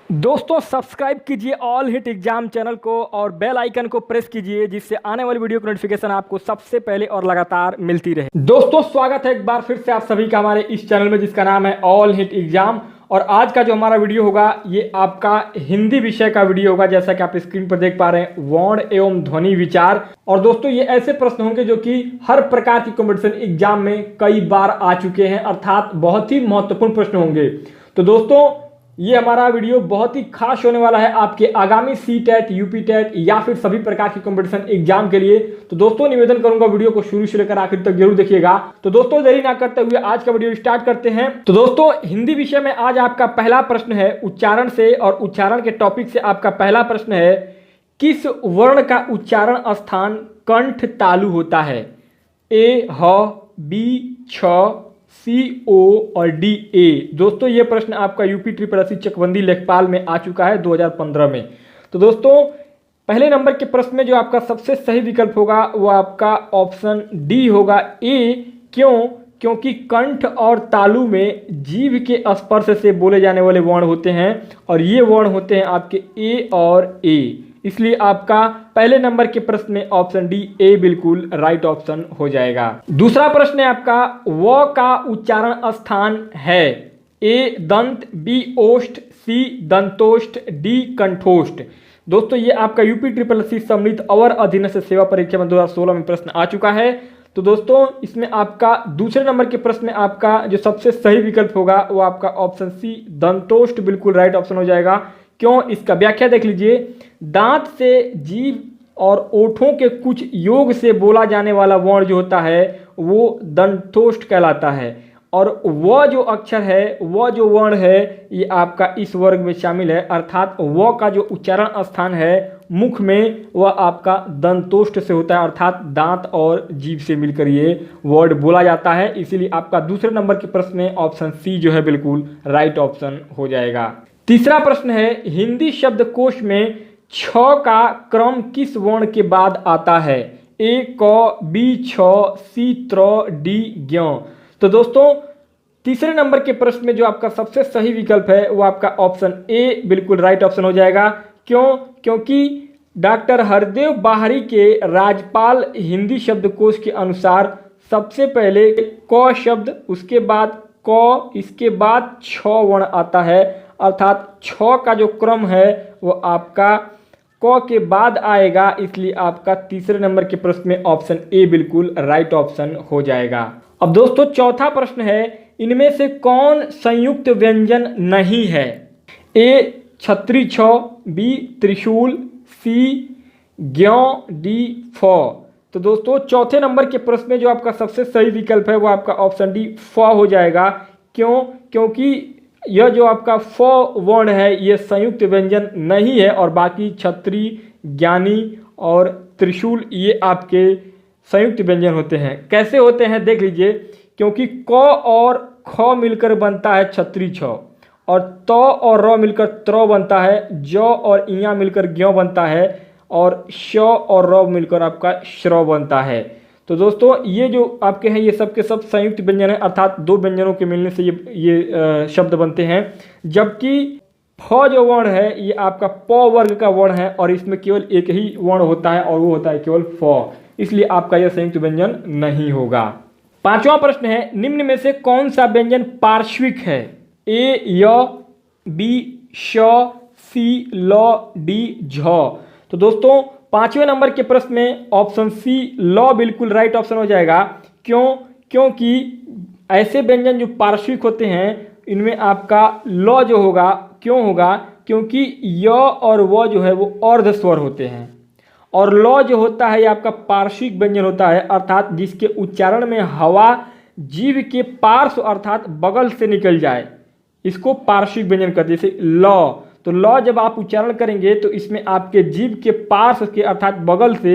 दोस्तों सब्सक्राइब कीजिए all hit exam channel को और बेल आइकन को प्रेस कीजिए जिससे आने वाली वीडियो की नोटिफिकेशन आपको सबसे पहले और लगातार मिलती रहे। दोस्तों स्वागत है एक बार फिर से आप सभी का हमारे इस चैनल में जिसका नाम है ऑल हिट एग्जाम। और आज का जो हमारा वीडियो होगा ये आपका हिंदी विषय का वीडियो होगा, जैसा कि आप स्क्रीन पर देख पा रहे हैं, वर्ण एवं ध्वनि विचार। और दोस्तों ये ऐसे प्रश्न होंगे जो कि हर प्रकार की कॉम्पिटिशन एग्जाम में कई बार आ चुके हैं, अर्थात बहुत ही महत्वपूर्ण प्रश्न होंगे। तो दोस्तों ये हमारा वीडियो बहुत ही खास होने वाला है आपके आगामी सी-टेट, यूपी-टेट या फिर सभी प्रकार की कंपटीशन एग्जाम के लिए। तो दोस्तों निवेदन करूंगा वीडियो को शुरू से लेकर आखिर तक जरूर देखिएगा। तो दोस्तों देरी ना करते हुए आज का वीडियो स्टार्ट करते हैं। तो दोस्तों हिंदी विषय में आज आपका पहला प्रश्न है उच्चारण से, और उच्चारण के टॉपिक से आपका पहला प्रश्न है, किस वर्ण का उच्चारण स्थान कंठ तालु होता है? ए ह, बी छ, सी ओ और डी ए। दोस्तों ये प्रश्न आपका यूपी ट्रिपल एससी चकबंदी लेखपाल में आ चुका है 2015 में। तो दोस्तों पहले नंबर के प्रश्न में जो आपका सबसे सही विकल्प होगा वो आपका ऑप्शन डी होगा, ए। क्यों? क्योंकि कंठ और तालु में जीभ के स्पर्श से बोले जाने वाले वर्ण होते हैं और ये वर्ण होते हैं आपके ए और ए, इसलिए आपका पहले नंबर के प्रश्न में ऑप्शन डी ए बिल्कुल राइट ऑप्शन हो जाएगा। दूसरा प्रश्न है आपका, व का उच्चारण स्थान है? ए दंत, बी ओष्ठ, सी दंतोष्ठ, डी कंठोष्ठ। दोस्तों ये आपका यूपी ट्रिपल एससी सम्मिलित अवर अधीनस्थ सेवा परीक्षा में 2016 में प्रश्न आ चुका है। तो दोस्तों इसमें आपका दूसरे नंबर के प्रश्न में आपका जो सबसे सही विकल्प होगा वो आपका ऑप्शन सी दंतोष्ठ बिल्कुल राइट ऑप्शन हो जाएगा। क्यों? इसका व्याख्या देख लीजिए। दांत से जीभ और ओठों के कुछ योग से बोला जाने वाला वर्ण जो होता है वो दंतोष्ठ कहलाता है, और वह जो अक्षर है, वह जो वर्ण है, ये आपका इस वर्ग में शामिल है, अर्थात वह का जो उच्चारण स्थान है मुख में वह आपका दंतोष्ठ से होता है, अर्थात दांत और जीभ से मिलकर ये वर्ड बोला जाता है। इसीलिए आपका दूसरे नंबर के प्रश्न में ऑप्शन सी जो है बिल्कुल राइट ऑप्शन हो जाएगा। तीसरा प्रश्न है, हिंदी शब्दकोश में छ का क्रम किस वर्ण के बाद आता है? ए क, बी छ, सी त्र, डी ज्ञ। तो दोस्तों तीसरे नंबर के प्रश्न में जो आपका सबसे सही विकल्प है वो आपका ऑप्शन ए बिल्कुल राइट ऑप्शन हो जाएगा। क्यों? क्योंकि डॉक्टर हरदेव बाहरी के राजपाल हिंदी शब्दकोश के अनुसार सबसे पहले क शब्द, उसके बाद क, इसके बाद छ वर्ण आता है, अर्थात छ का जो क्रम है वो आपका क के बाद आएगा, इसलिए आपका तीसरे नंबर के प्रश्न में ऑप्शन ए बिल्कुल राइट ऑप्शन हो जाएगा। अब दोस्तों चौथा प्रश्न है, इनमें से कौन संयुक्त व्यंजन नहीं है? ए छत्री छ, बी त्रिशूल, सी ज्ञ, डी फ। तो दोस्तों चौथे नंबर के प्रश्न में जो आपका सबसे सही विकल्प है वो आपका ऑप्शन डी फ हो जाएगा। क्यों? क्योंकि यह जो आपका फ वर्ण है ये संयुक्त व्यंजन नहीं है, और बाकी छत्री, ज्ञानी और त्रिशूल ये आपके संयुक्त व्यंजन होते हैं। कैसे होते हैं देख लीजिए। क्योंकि क और ख मिलकर बनता है छत्री छ, और त और र मिलकर त्र बनता है, ज और इया मिलकर ज्ञ बनता है, और श और र मिलकर आपका श्र बनता है। तो दोस्तों ये जो आपके हैं ये सब के सब संयुक्त व्यंजन है, अर्थात दो व्यंजनों के मिलने से ये शब्द बनते हैं। जबकि फ जो वर्ण है ये आपका प वर्ग का वर्ण है और इसमें केवल एक ही वर्ण होता है और वो होता है केवल फ, इसलिए आपका यह संयुक्त व्यंजन नहीं होगा। पांचवा प्रश्न है, निम्न में से कौन सा व्यंजन पार्श्विक है? ए य, बी श, सी ल, डी झ। तो दोस्तों पांचवें नंबर के प्रश्न में ऑप्शन सी ल बिल्कुल राइट ऑप्शन हो जाएगा। क्यों? क्योंकि ऐसे व्यंजन जो पार्श्विक होते हैं इनमें आपका ल जो होगा, क्यों होगा? क्योंकि य और व जो है वो अर्ध स्वर होते हैं, और ल जो होता है ये आपका पार्श्विक व्यंजन होता है, अर्थात जिसके उच्चारण में हवा जीभ के पार्श्व अर्थात बगल से निकल जाए, इसको पार्श्विक व्यंजन कहते हैं। जैसे ल, तो ल जब आप उच्चारण करेंगे तो इसमें आपके जीभ के पार्श्व के अर्थात बगल से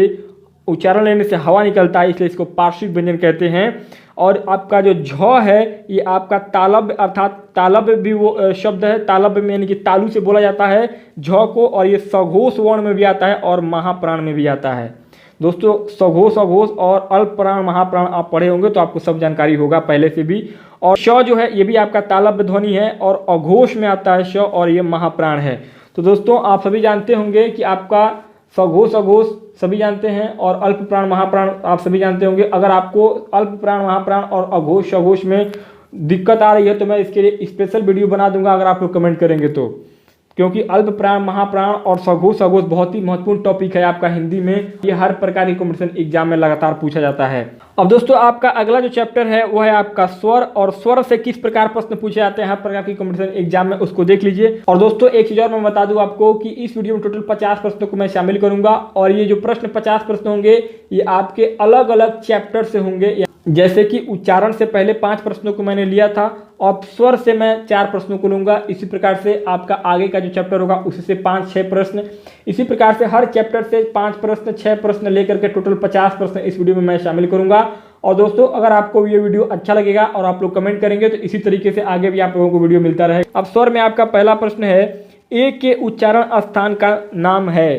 उच्चारण लेने से हवा निकलता है, इसलिए इसको पार्श्विक व्यंजन कहते हैं। और आपका जो झ है ये आपका तालव्य, अर्थात तालव्य भी वो शब्द है, तालव्य में यानी कि तालु से बोला जाता है झ को, और ये सघोष वर्ण में भी आता है और महाप्राण में भी आता है। दोस्तों सघोष अघोष और अल्प प्राण महाप्राण आप पढ़े होंगे तो आपको सब जानकारी होगा पहले से भी। और श जो है ये भी आपका तालव्य ध्वनि है और अघोष में आता है श और ये महाप्राण है। तो दोस्तों आप सभी जानते होंगे कि आपका सघोष अघोष सभी जानते हैं और अल्प प्राण महाप्राण आप सभी जानते होंगे। अगर आपको अल्प प्राण महाप्राण और अघोष अघोष में दिक्कत आ रही है तो मैं इसके लिए स्पेशल वीडियो बना दूंगा अगर आप लोग कमेंट करेंगे तो, क्योंकि अल्प प्राण महाप्राण और सघोष अघोष बहुत ही महत्वपूर्ण टॉपिक है आपका हिंदी में। ये हर प्रकार की कॉम्पिटिशन एग्जाम में लगातार पूछा जाता है। अब दोस्तों आपका अगला जो चैप्टर है वो है आपका स्वर, और स्वर से किस प्रकार प्रश्न पूछे जाते हैं हर प्रकार की कॉम्पिटिशन एग्जाम में, उसको देख लीजिए। और दोस्तों एक चीज और मैं बता दूं आपको कि इस वीडियो में टोटल 50 प्रश्नों को मैं शामिल करूंगा और ये जो प्रश्न 50 प्रश्न होंगे ये आपके अलग अलग चैप्टर से होंगे। जैसे कि उच्चारण से पहले 5 प्रश्नों को मैंने लिया था और स्वर से मैं 4 प्रश्नों को लूंगा। इसी प्रकार से आपका आगे का जो चैप्टर होगा उससे 5-6 प्रश्न, इसी प्रकार से हर चैप्टर से 5 प्रश्न 6 प्रश्न लेकर के टोटल 50 प्रश्न इस वीडियो में मैं शामिल करूंगा। और दोस्तों अगर आपको ये वीडियो अच्छा लगेगा और आप लोग कमेंट करेंगे तो इसी तरीके से आगे भी आप लोगों को वीडियो मिलता रहेगा। अब स्वर में आपका पहला प्रश्न है, ए के उच्चारण स्थान का नाम है।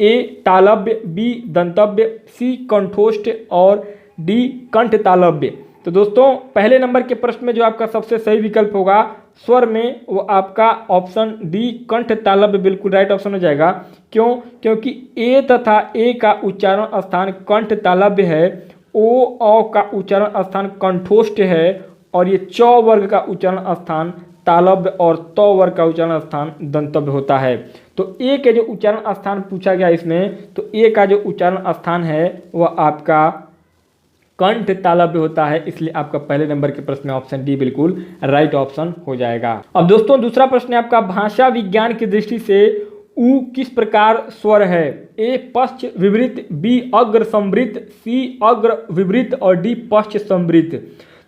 ए तालव्य, बी दंतव्य, सी कंठोष्ठ और डी कंठ तालव्य। तो दोस्तों पहले नंबर के प्रश्न में जो आपका सबसे सही विकल्प होगा स्वर में वो आपका ऑप्शन डी कंठ तालव्य बिल्कुल राइट ऑप्शन हो जाएगा। क्यों? क्योंकि ए तथा ए का उच्चारण स्थान कंठ तालव्य है, ओ औ का उच्चारण स्थान कंठोष्ठ है और ये च वर्ग का उच्चारण स्थान तालव्य और त वर्ग का उच्चारण स्थान दंतव्य होता है। तो ए के जो उच्चारण स्थान पूछा गया इसमें, तो ए का जो उच्चारण स्थान है वह आपका कंठ तालव्य होता है, इसलिए आपका पहले नंबर के प्रश्न में ऑप्शन डी बिल्कुल राइट ऑप्शन हो जाएगा। अब दोस्तों दूसरा प्रश्न है आपका, भाषा विज्ञान की दृष्टि से उ किस प्रकार स्वर है। ए पश्च विवृत, बी अग्र संवृत, सी अग्र विवृत और डी पश्च संवृत।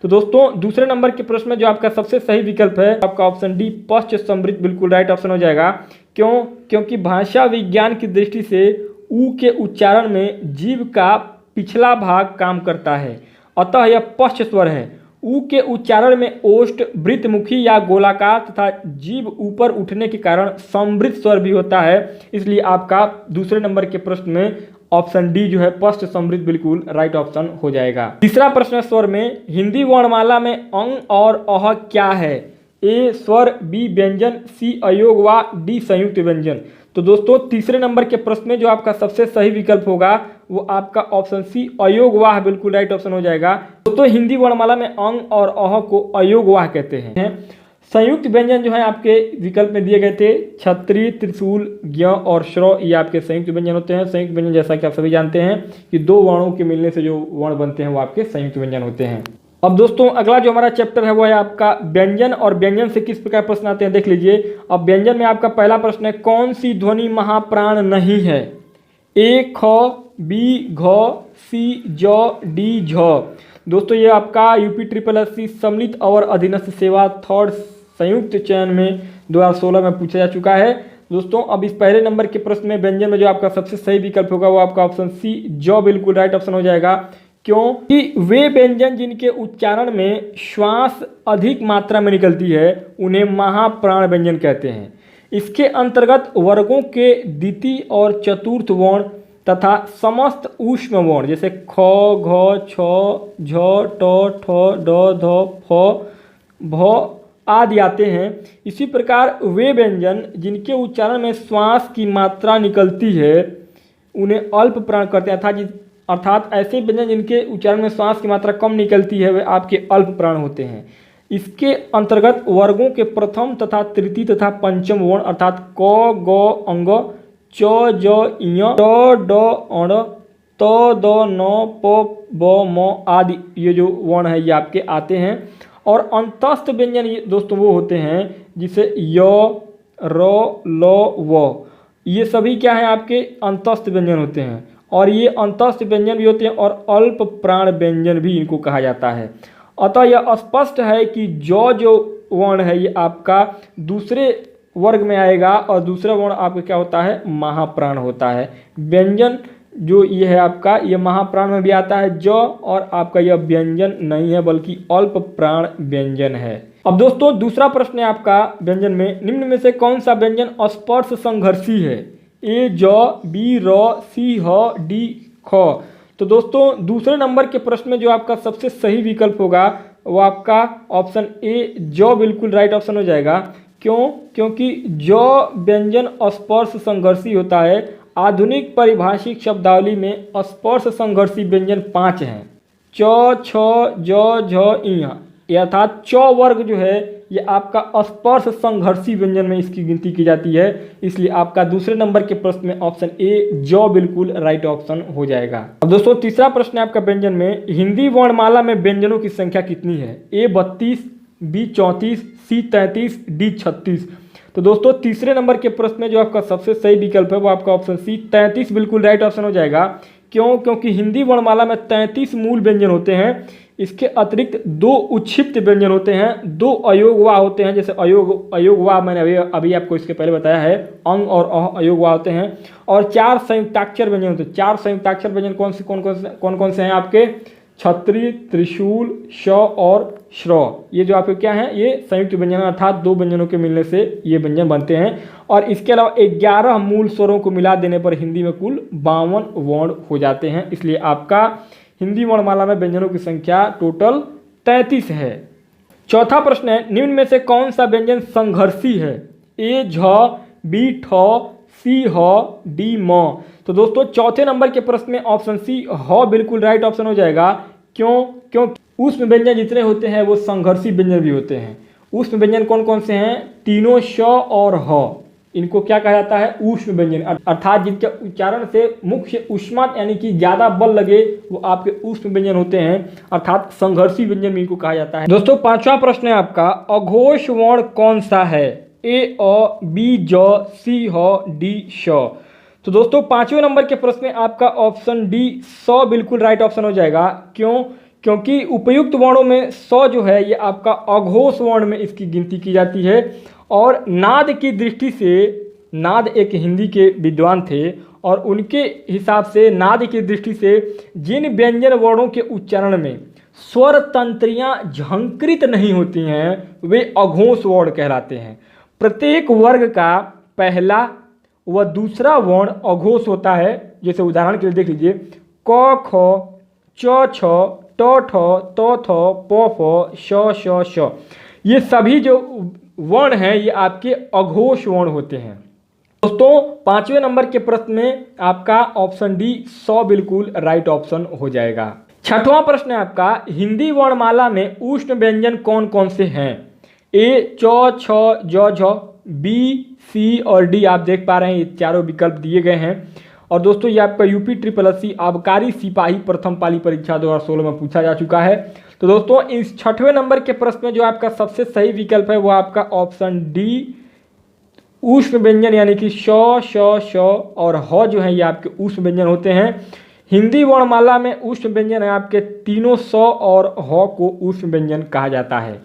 तो दोस्तों दूसरे नंबर के प्रश्न में जो आपका सबसे सही विकल्प है आपका ऑप्शन डी पश्च संवृत बिल्कुल राइट ऑप्शन हो जाएगा। क्यों? क्योंकि भाषा विज्ञान की दृष्टि से उ के उच्चारण में जीभ का पिछला भाग काम करता है, अतः यह पश्च स्वर है। उ के उच्चारण में ओष्ठ वृत्तमुखी या गोलाकार तथा जीभ ऊपर उठने के कारण संवृत स्वर भी होता है, इसलिए आपका दूसरे नंबर के प्रश्न में ऑप्शन डी जो है पश्च संवृत बिल्कुल राइट ऑप्शन हो जाएगा। तीसरा प्रश्न स्वर में, हिंदी वर्णमाला में अंग और अह क्या है। ए स्वर, बी व्यंजन, सी अयोग व डी संयुक्त व्यंजन। तो दोस्तों तीसरे नंबर के प्रश्न में जो आपका सबसे सही विकल्प होगा वो आपका ऑप्शन सी अयोग वाह बिल्कुल राइट ऑप्शन हो जाएगा। दोस्तों हिंदी वर्णमाला में अंग और अह को अयोग वाह कहते हैं। संयुक्त व्यंजन जो है आपके विकल्प में दिए गए थे, छत्री, त्रिशूल, ज्ञ और श्र, ये आपके संयुक्त व्यंजन होते हैं। संयुक्त व्यंजन जैसा कि आप सभी जानते हैं कि 2 वर्णों के मिलने से जो वर्ण बनते हैं वो आपके संयुक्त व्यंजन होते हैं। अब दोस्तों अगला जो हमारा चैप्टर है वो है आपका व्यंजन, और व्यंजन से किस प्रकार प्रश्न आते हैं देख लीजिए। अब व्यंजन में आपका पहला प्रश्न है, कौन सी ध्वनि महाप्राण नहीं है। ए ख, बी घ, सी ज, डी झ। दोस्तों ये आपका यूपी SSC सम्मिलित और अधीनस्थ सेवा थर्ड संयुक्त चयन में 2016 में पूछा जा चुका है। दोस्तों अब इस पहले नंबर के प्रश्न में व्यंजन में जो आपका सबसे सही विकल्प होगा वो आपका ऑप्शन सी ज बिल्कुल राइट ऑप्शन हो जाएगा। क्योंकि वे व्यंजन जिनके उच्चारण में श्वास अधिक मात्रा में निकलती है उन्हें महाप्राण व्यंजन कहते हैं। इसके अंतर्गत वर्गों के द्वितीय और चतुर्थ वर्ण तथा समस्त ऊष्म वर्ण जैसे ख, घ, छ, झ, ट, ठ, ड, ध, फ, भ आदि आते हैं। इसी प्रकार वे व्यंजन जिनके उच्चारण में श्वास की मात्रा निकलती है उन्हें अल्प प्राण कहते हैं, अर्थात ऐसे व्यंजन जिनके उच्चारण में श्वास की मात्रा कम निकलती है वे आपके अल्प प्राण होते हैं। इसके अंतर्गत वर्गों के प्रथम तथा तृतीय तथा पंचम वर्ण अर्थात क, ग, अंग, च, ज, ञ, ट, ड, अण, त, द, न, प, ब, म आदि ये जो वर्ण है ये आपके आते हैं। और अंतस्थ व्यंजन ये दोस्तों वो होते हैं जिसे य, र, ल, व, ये सभी क्या है आपके अंतस्थ व्यंजन होते हैं। और ये अंतस्थ व्यंजन भी होते हैं और अल्प प्राण व्यंजन भी इनको कहा जाता है। अतः यह स्पष्ट है कि जो वर्ण है ये आपका दूसरे वर्ग में आएगा और दूसरा वर्ण आपका क्या होता है, महाप्राण होता है। व्यंजन जो ये है आपका ये महाप्राण में भी आता है ज, और आपका यह व्यंजन नहीं है बल्कि अल्प प्राण व्यंजन है। अब दोस्तों दूसरा प्रश्न है आपका व्यंजन में, निम्न में से कौन सा व्यंजन स्पर्श संघर्षी है। ए ज, बी र, सी ह, डी ख। तो दोस्तों दूसरे नंबर के प्रश्न में जो आपका सबसे सही विकल्प होगा वो आपका ऑप्शन ए जौ बिल्कुल राइट ऑप्शन हो जाएगा। क्यों? क्योंकि जौ व्यंजन स्पर्श संघर्षी होता है। आधुनिक परिभाषिक शब्दावली में स्पर्श संघर्षी व्यंजन 5 हैं। च, छ, ज, झ, इया, अर्थात च वर्ग जो है ये आपका स्पर्श संघर्षी व्यंजन में इसकी गिनती की जाती है। इसलिए आपका दूसरे नंबर के प्रश्न में ऑप्शन ए जौ बिल्कुल राइट ऑप्शन हो जाएगा। अब दोस्तों तीसरा प्रश्न है आपका व्यंजन में, हिंदी वर्णमाला में व्यंजनों की संख्या कितनी है? ए 32, बी 34, सी 33, डी 36। तो दोस्तों तीसरे नंबर के प्रश्न में जो आपका सबसे सही विकल्प है वो आपका ऑप्शन सी 33 बिल्कुल राइट ऑप्शन हो जाएगा। क्यों? क्योंकि हिंदी वर्णमाला में 33 मूल व्यंजन होते हैं। इसके अतिरिक्त 2 उच्छिप्त व्यंजन होते हैं, 2 अयोगवा होते हैं। जैसे अयोगवा मैंने अभी आपको इसके पहले बताया है, अंग और अह अयोगवा होते हैं। और 4 संयुक्ताक्षर व्यंजन होते हैं। 4 संयुक्ताक्षर व्यंजन कौन कौन से हैं आपके? छत्री, त्रिशूल, श और श्र। ये जो आपके क्या हैं? ये संयुक्त व्यंजन अर्थात 2 व्यंजनों के मिलने से ये व्यंजन बनते हैं। और इसके अलावा 11 मूल स्वरों को मिला देने पर हिंदी में कुल 52 वर्ण हो जाते हैं। इसलिए आपका हिंदी वर्णमाला में व्यंजनों की संख्या टोटल 33 है। चौथा प्रश्न है, निम्न में से कौन सा व्यंजन संघर्षी है? ए झ, बी ठ, सी ह, डी म। तो दोस्तों चौथे नंबर के प्रश्न में ऑप्शन सी ह बिल्कुल राइट ऑप्शन हो जाएगा। क्यों? क्योंकि ऊष्म व्यंजन जितने होते हैं वो संघर्षी व्यंजन भी होते हैं। ऊष्म व्यंजन कौन कौन से हैं? तीनों श और ह, इनको क्या कहा जाता है? ऊष्म व्यंजन, अर्थात जिनके उच्चारण से मुख्य ऊष्मा यानी कि ज्यादा बल लगे वो आपके ऊष्म व्यंजन होते हैं, अर्थात संघर्षी व्यंजन भी इनको कहा जाता है। दोस्तों पांचवा प्रश्न है आपका, अघोष वर्ण कौन सा है? ए अ, बी ज, सी ह, डी श। तो दोस्तों पांचवें नंबर के प्रश्न में आपका ऑप्शन डी स बिल्कुल राइट ऑप्शन हो जाएगा। क्यों? क्योंकि उपयुक्त वर्णों में स जो है ये आपका अघोष वर्ण में इसकी गिनती की जाती है। और नाद की दृष्टि से, नाद एक हिंदी के विद्वान थे और उनके हिसाब से नाद की दृष्टि से जिन व्यंजन वर्णों के उच्चारण में स्वर तंत्रियां झंकृत नहीं होती हैं वे अघोष वर्ण कहलाते हैं। प्रत्येक वर्ग का पहला व दूसरा वर्ण अघोष होता है। जैसे उदाहरण के लिए देख लीजिए, क ख, च छ, ट ठ, त थ, प फ, श श श। ये सभी जो वर्ण हैं ये आपके अघोष वर्ण होते हैं। दोस्तों पांचवें नंबर के प्रश्न में आपका ऑप्शन डी 100 बिल्कुल राइट ऑप्शन हो जाएगा। छठवां प्रश्न है आपका, हिंदी वर्णमाला में उष्ण व्यंजन कौन कौन से हैं? ए च छ ज झ, बी सी और डी। आप देख पा रहे हैं ये चारों विकल्प दिए गए हैं। और दोस्तों ये आपका यूपी SSS आबकारी सिपाही प्रथम पाली परीक्षा 2016 में पूछा जा चुका है। तो दोस्तों इस छठवें नंबर के प्रश्न में जो आपका सबसे सही विकल्प है वो आपका ऑप्शन डी ऊष्म व्यंजन यानी कि श श श और ह जो है ये आपके ऊष्म व्यंजन होते हैं। हिंदी वर्णमाला में ऊष्म व्यंजन है आपके तीनों स और ह को ऊष्म व्यंजन कहा जाता है।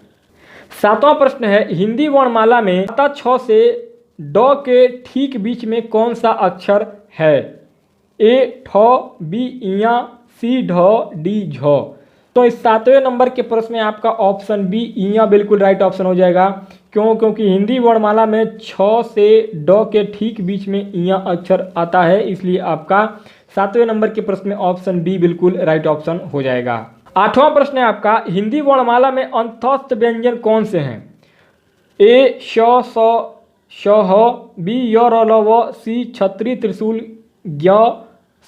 सातवां प्रश्न है, हिंदी वर्णमाला में छ से ड के ठीक बीच में कौन सा अक्षर है? ए ठ, बी इया, सी ढ, डी झ। तो इस सातवें नंबर के प्रश्न में आपका ऑप्शन बी इया बिल्कुल राइट ऑप्शन हो जाएगा। क्यों? क्योंकि हिंदी वर्णमाला में छ से ड के ठीक बीच में इया अक्षर आता है। इसलिए आपका सातवें नंबर के प्रश्न में ऑप्शन बी बिल्कुल राइट ऑप्शन हो जाएगा। आठवां प्रश्न है आपका, हिंदी वर्णमाला में अंतस्थ व्यंजन कौन से हैं? ए श स श ह, बी य र ल व, सी छत्री त्रिशूल ज्ञ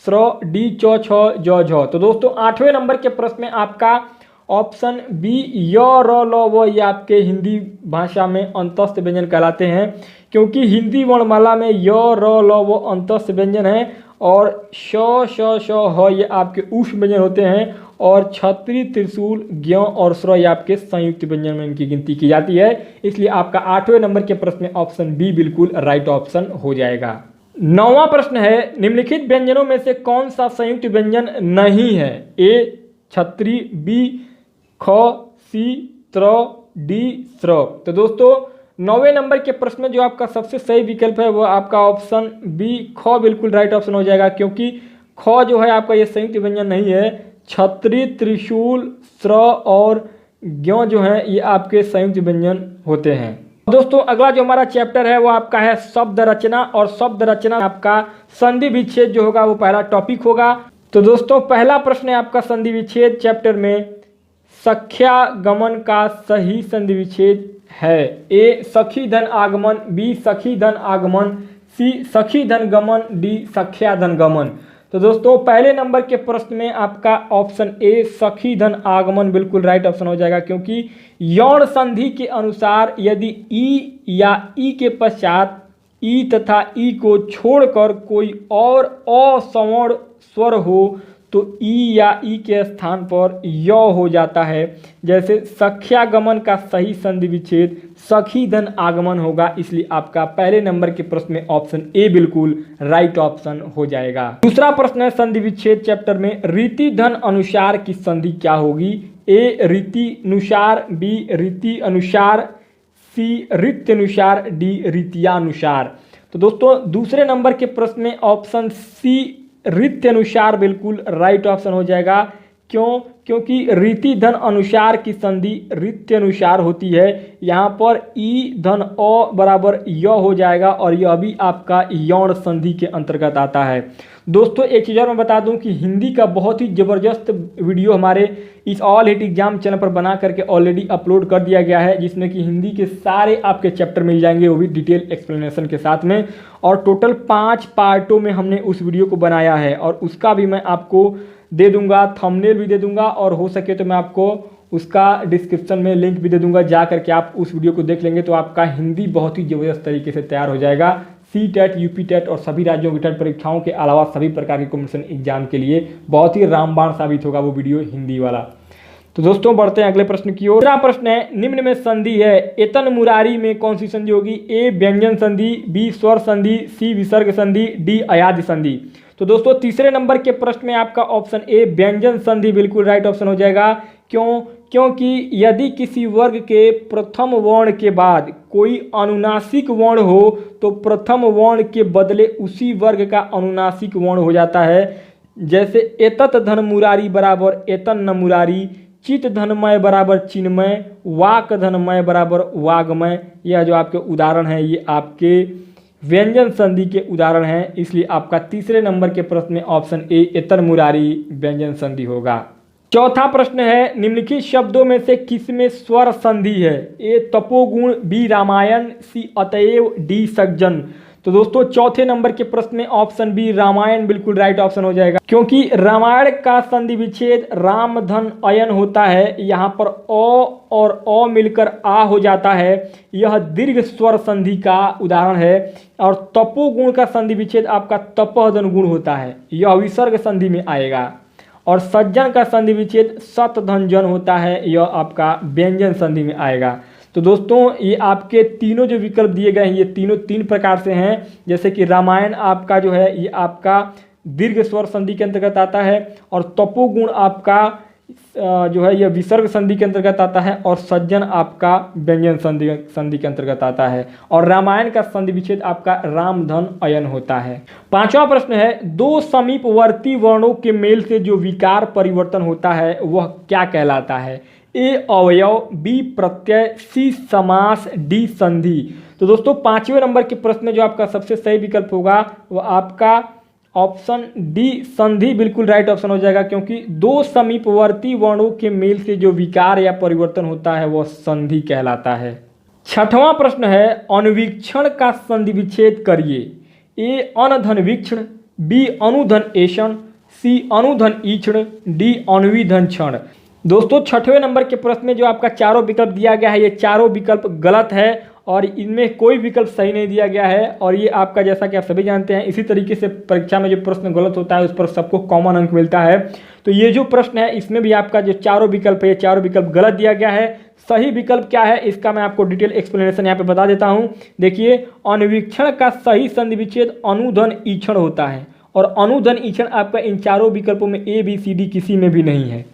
स्र, डी च छ ज झ। तो दोस्तों आठवें नंबर के प्रश्न में आपका ऑप्शन बी य र ल व ये आपके हिंदी भाषा में अंतस्थ व्यंजन कहलाते हैं। क्योंकि हिंदी वर्णमाला में य र ल व अंतस्थ व्यंजन है और श श श ह ये आपके ऊष्म व्यंजन होते हैं और छत्री त्रिशूल ज्ञ और स्र ये आपके संयुक्त व्यंजन में इनकी गिनती की जाती है। इसलिए आपका आठवें नंबर के प्रश्न में ऑप्शन बी बिल्कुल राइट ऑप्शन हो जाएगा। नौवां प्रश्न है, निम्नलिखित व्यंजनों में से कौन सा संयुक्त व्यंजन नहीं है? ए छत्री, बी ख, सी त्र, डी स्र। तो दोस्तों नौवें नंबर के प्रश्न में जो आपका सबसे सही विकल्प है वो आपका ऑप्शन बी ख बिल्कुल राइट ऑप्शन हो जाएगा। क्योंकि ख जो है आपका ये संयुक्त व्यंजन नहीं है। छत्री, त्रिशूल, स्र और ज्ञ जो है ये आपके संयुक्त व्यंजन होते हैं। दोस्तों अगला जो हमारा चैप्टर है वो आपका है शब्द रचना। और शब्द रचना आपका संधि विच्छेद जो होगा वो पहला टॉपिक होगा। तो दोस्तों पहला प्रश्न है आपका संधि विच्छेद चैप्टर में, सख्यागमन का सही संधि विच्छेद है। ए सखी धन आगमन, बी सखी धन आगमन, सी सखी धन गमन, डी सख्या धन गमन। तो दोस्तों पहले नंबर के प्रश्न में आपका ऑप्शन ए सखी धन आगमन बिल्कुल राइट ऑप्शन हो जाएगा, क्योंकि यौन संधि के अनुसार यदि ई या ई के पश्चात ई तथा ई को छोड़कर कोई और असवर्ण स्वर हो तो ई या ई के स्थान पर य हो जाता है। जैसे सख्यागमन का सही संधि विच्छेद सखी धन आगमन होगा, इसलिए आपका पहले नंबर के प्रश्न में ऑप्शन ए बिल्कुल राइट ऑप्शन हो जाएगा। दूसरा प्रश्न है संधि विच्छेद चैप्टर में, रीति धन अनुसार की संधि क्या होगी। ए रीति अनुसार, बी रीति अनुसार, सी रीत्य अनुसार, डी रीतियानुसार। तो दोस्तों दूसरे नंबर के प्रश्न में ऑप्शन सी रीत्य अनुसार बिल्कुल राइट ऑप्शन हो जाएगा। क्यों? क्योंकि रीति धन अनुसार की संधि रीत्य अनुसार होती है। यहाँ पर ई धन अ बराबर य हो जाएगा और यह भी आपका यौन संधि के अंतर्गत आता है। दोस्तों एक चीज़ और मैं बता दूं कि हिंदी का बहुत ही ज़बरदस्त वीडियो हमारे इस ऑल हिट एग्जाम चैनल पर बना करके ऑलरेडी अपलोड कर दिया गया है, जिसमें कि हिंदी के सारे आपके चैप्टर मिल जाएंगे, वो भी डिटेल एक्सप्लेनेशन के साथ में। और टोटल 5 पार्टों में हमने उस वीडियो को बनाया है और उसका भी मैं आपको दे दूंगा, थंबनेल भी दे दूंगा और हो सके तो मैं आपको उसका डिस्क्रिप्शन में लिंक भी दे दूंगा, जा करके आप उस वीडियो को देख लेंगे तो आपका हिंदी बहुत ही ज़बरदस्त तरीके से तैयार हो जाएगा। सी टेट, यूपी टेट और सभी राज्यों की टेट परीक्षाओं के अलावा सभी प्रकार के कॉम्पिटिशन एग्जाम के लिए बहुत ही रामबाण साबित होगा वो वीडियो हिंदी वाला। तो दोस्तों बढ़ते हैं अगले प्रश्न की ओर। दूसरा प्रश्न है, निम्न में संधि है, एतन मुरारी में कौन सी संधि होगी। ए व्यंजन संधि, बी स्वर संधि, सी विसर्ग संधि, डी अयाद्य संधि। तो दोस्तों तीसरे नंबर के प्रश्न में आपका ऑप्शन ए व्यंजन संधि बिल्कुल राइट ऑप्शन हो जाएगा। क्यों? क्योंकि यदि किसी वर्ग के प्रथम वर्ण के बाद कोई अनुनासिक वर्ण हो तो प्रथम वर्ण के बदले उसी वर्ग का अनुनासिक वर्ण हो जाता है। जैसे एतत धन मुरारी बराबर एतन न मुरारी, चित धनमय बराबर चिन्मय, वाक धनमय बराबर वाग्मय। यह जो आपके उदाहरण हैं ये आपके व्यंजन संधि के उदाहरण हैं, इसलिए आपका तीसरे नंबर के प्रश्न में ऑप्शन ए एतन मुरारी व्यंजन संधि होगा। चौथा प्रश्न है, निम्नलिखित शब्दों में से किसमें स्वर संधि है। ए तपोगुण, बी रामायण, सी अतएव, डी सज्जन। तो दोस्तों चौथे नंबर के प्रश्न में ऑप्शन बी रामायण बिल्कुल राइट ऑप्शन हो जाएगा, क्योंकि रामायण का संधि विच्छेद राम धन अयन होता है। यहाँ पर अ और अ मिलकर आ हो जाता है, यह दीर्घ स्वर संधि का उदाहरण है। और तपोगुण का संधि विच्छेद आपका तपह धन गुण होता है, यह विसर्ग संधि में आएगा। और सज्जन का संधि विच्छेद सत धन जन होता है, यह आपका व्यंजन संधि में आएगा। तो दोस्तों ये आपके तीनों जो विकल्प दिए गए हैं ये तीनों 3 प्रकार से हैं। जैसे कि रामायण आपका जो है ये आपका दीर्घ स्वर संधि के अंतर्गत आता है, और तपोगुण आपका जो है यह विसर्ग संधि के अंतर्गत आता है, और सज्जन आपका व्यंजन संधि के अंतर्गत आता है। और रामायण का संधि विच्छेद आपका राम धन अयन होता है। 5वां प्रश्न है, 2 समीपवर्ती वर्णों के मेल से जो विकार परिवर्तन होता है वह क्या कहलाता है। ए अवयव, बी प्रत्यय, सी समास, डी संधि। तो दोस्तों 5वें नंबर के प्रश्न में जो आपका सबसे सही विकल्प होगा वो आपका ऑप्शन डी संधि बिल्कुल राइट ऑप्शन हो जाएगा, क्योंकि 2 समीपवर्ती वर्णों के मेल से जो विकार या परिवर्तन होता है वह संधि कहलाता है। 6वां प्रश्न है, अनुवीक्षण का संधि विच्छेद करिए। ए अनधन वीक्षण, बी अनुधन ऐषण, सी अनुधन ईक्षण, डी अनुविधन क्षण। दोस्तों 6वें नंबर के प्रश्न में जो आपका चारों विकल्प दिया गया है ये चारों विकल्प गलत है और इनमें कोई विकल्प सही नहीं दिया गया है। और ये आपका जैसा कि आप सभी जानते हैं इसी तरीके से परीक्षा में जो प्रश्न गलत होता है उस पर सबको कॉमन अंक मिलता है। तो ये जो प्रश्न है इसमें भी आपका जो चारों विकल्प है ये चारों विकल्प गलत दिया गया है। सही विकल्प क्या है इसका मैं आपको डिटेल एक्सप्लेनेशन यहाँ पे बता देता हूँ। देखिए, अनुवीक्षण का सही संधि विच्छेद अनुधन ईक्षण होता है, और अनुधन ईक्षण आपका इन चारों विकल्पों में ए बी सी डी किसी में भी नहीं है।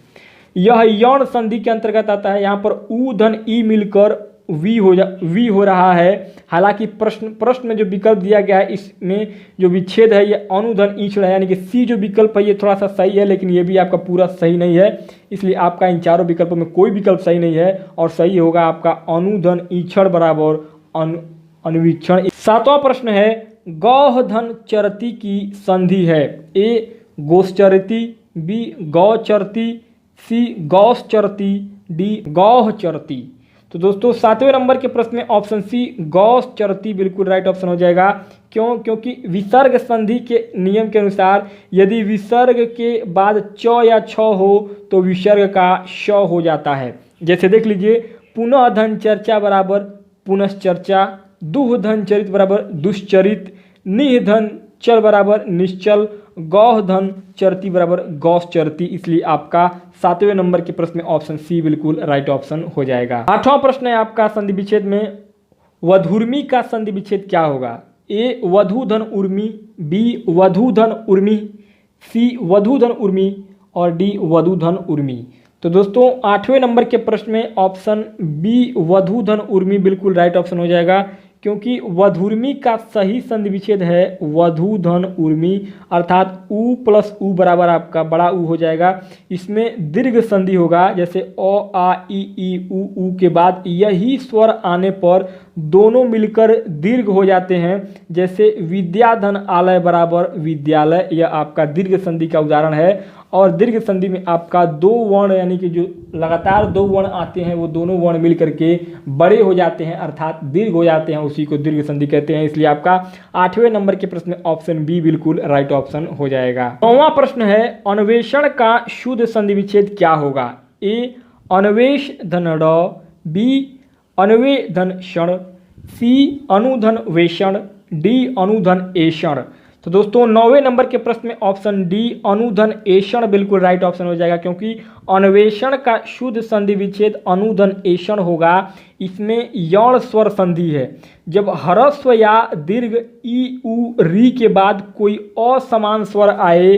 यह यौन संधि के अंतर्गत आता है। यहाँ पर उ धन ई मिलकर वी हो रहा है। हालांकि प्रश्न में जो विकल्प दिया गया है इसमें जो विच्छेद है ये अनुधन ईक्षण है, यानी कि सी जो विकल्प है ये थोड़ा सा सही है, लेकिन ये भी आपका पूरा सही नहीं है। इसलिए आपका इन चारों विकल्पों में कोई विकल्प सही नहीं है और सही होगा आपका अनुधन ईक्षण बराबर अनुवीक्षण। 7वां प्रश्न है, गौह धन चरती की संधि है। ए गोश्चरति, बी गौचरति, सी गौश्चरति, डी गौहचरति। तो दोस्तों 7वें नंबर के प्रश्न में ऑप्शन सी गौश्चरति बिल्कुल राइट ऑप्शन हो जाएगा। क्यों? क्योंकि विसर्ग संधि के नियम के अनुसार यदि विसर्ग के बाद च या छ हो तो विसर्ग का श हो जाता है। जैसे देख लीजिए, पुनः धन चर्चा बराबर पुनश्चर्चा, दुह धन चरित बराबर दुश्चरित, निह धन चल बराबर निश्चल, गौह धन चरती बराबर गौश्चरती। इसलिए आपका 7वें नंबर के प्रश्न में ऑप्शन सी बिल्कुल राइट ऑप्शन हो जाएगा। 8वां प्रश्न है आपका संधि विच्छेद में वधूर्मी का संधि विच्छेद क्या होगा? ए वधू धन उर्मी, बी वधू धन उर्मी, सी वधू धन उर्मी और डी वधू धन उर्मी। तो दोस्तों 8वें नंबर के प्रश्न में ऑप्शन बी वधू धन उर्मी बिल्कुल राइट ऑप्शन हो जाएगा, क्योंकि वधूर्मी का सही संधि विच्छेद है वधू धन उर्मी, अर्थात उ प्लस उ बराबर आपका बड़ा उ हो जाएगा। इसमें दीर्घ संधि होगा, जैसे अ आ ई उ के बाद यही स्वर आने पर दोनों मिलकर दीर्घ हो जाते हैं, जैसे विद्याधन आलय बराबर विद्यालय। यह आपका दीर्घ संधि का उदाहरण है। और दीर्घ संधि में आपका दो वर्ण यानी कि जो लगातार दो वर्ण आते हैं वो दोनों वर्ण मिल करके बड़े हो जाते हैं, अर्थात दीर्घ हो जाते हैं, उसी को दीर्घ संधि कहते हैं। इसलिए आपका 8वें नंबर के प्रश्न में ऑप्शन बी बिल्कुल राइट ऑप्शन हो जाएगा। 9वां प्रश्न है अन्वेषण का शुद्ध संधि विच्छेद क्या होगा? ए अन्वेष धन ड, बी अन्वे धन क्षण, सी अनुधन वेषण, डी अनुधन एषण। तो दोस्तों 9वें नंबर के प्रश्न में ऑप्शन डी अनुधन एषण बिल्कुल राइट ऑप्शन हो जाएगा, क्योंकि अन्वेषण का शुद्ध संधि विच्छेद अनुधन एषण होगा। इसमें यौण स्वर संधि है। जब ह्रस्व या दीर्घ ई उ री के बाद कोई असमान स्वर आए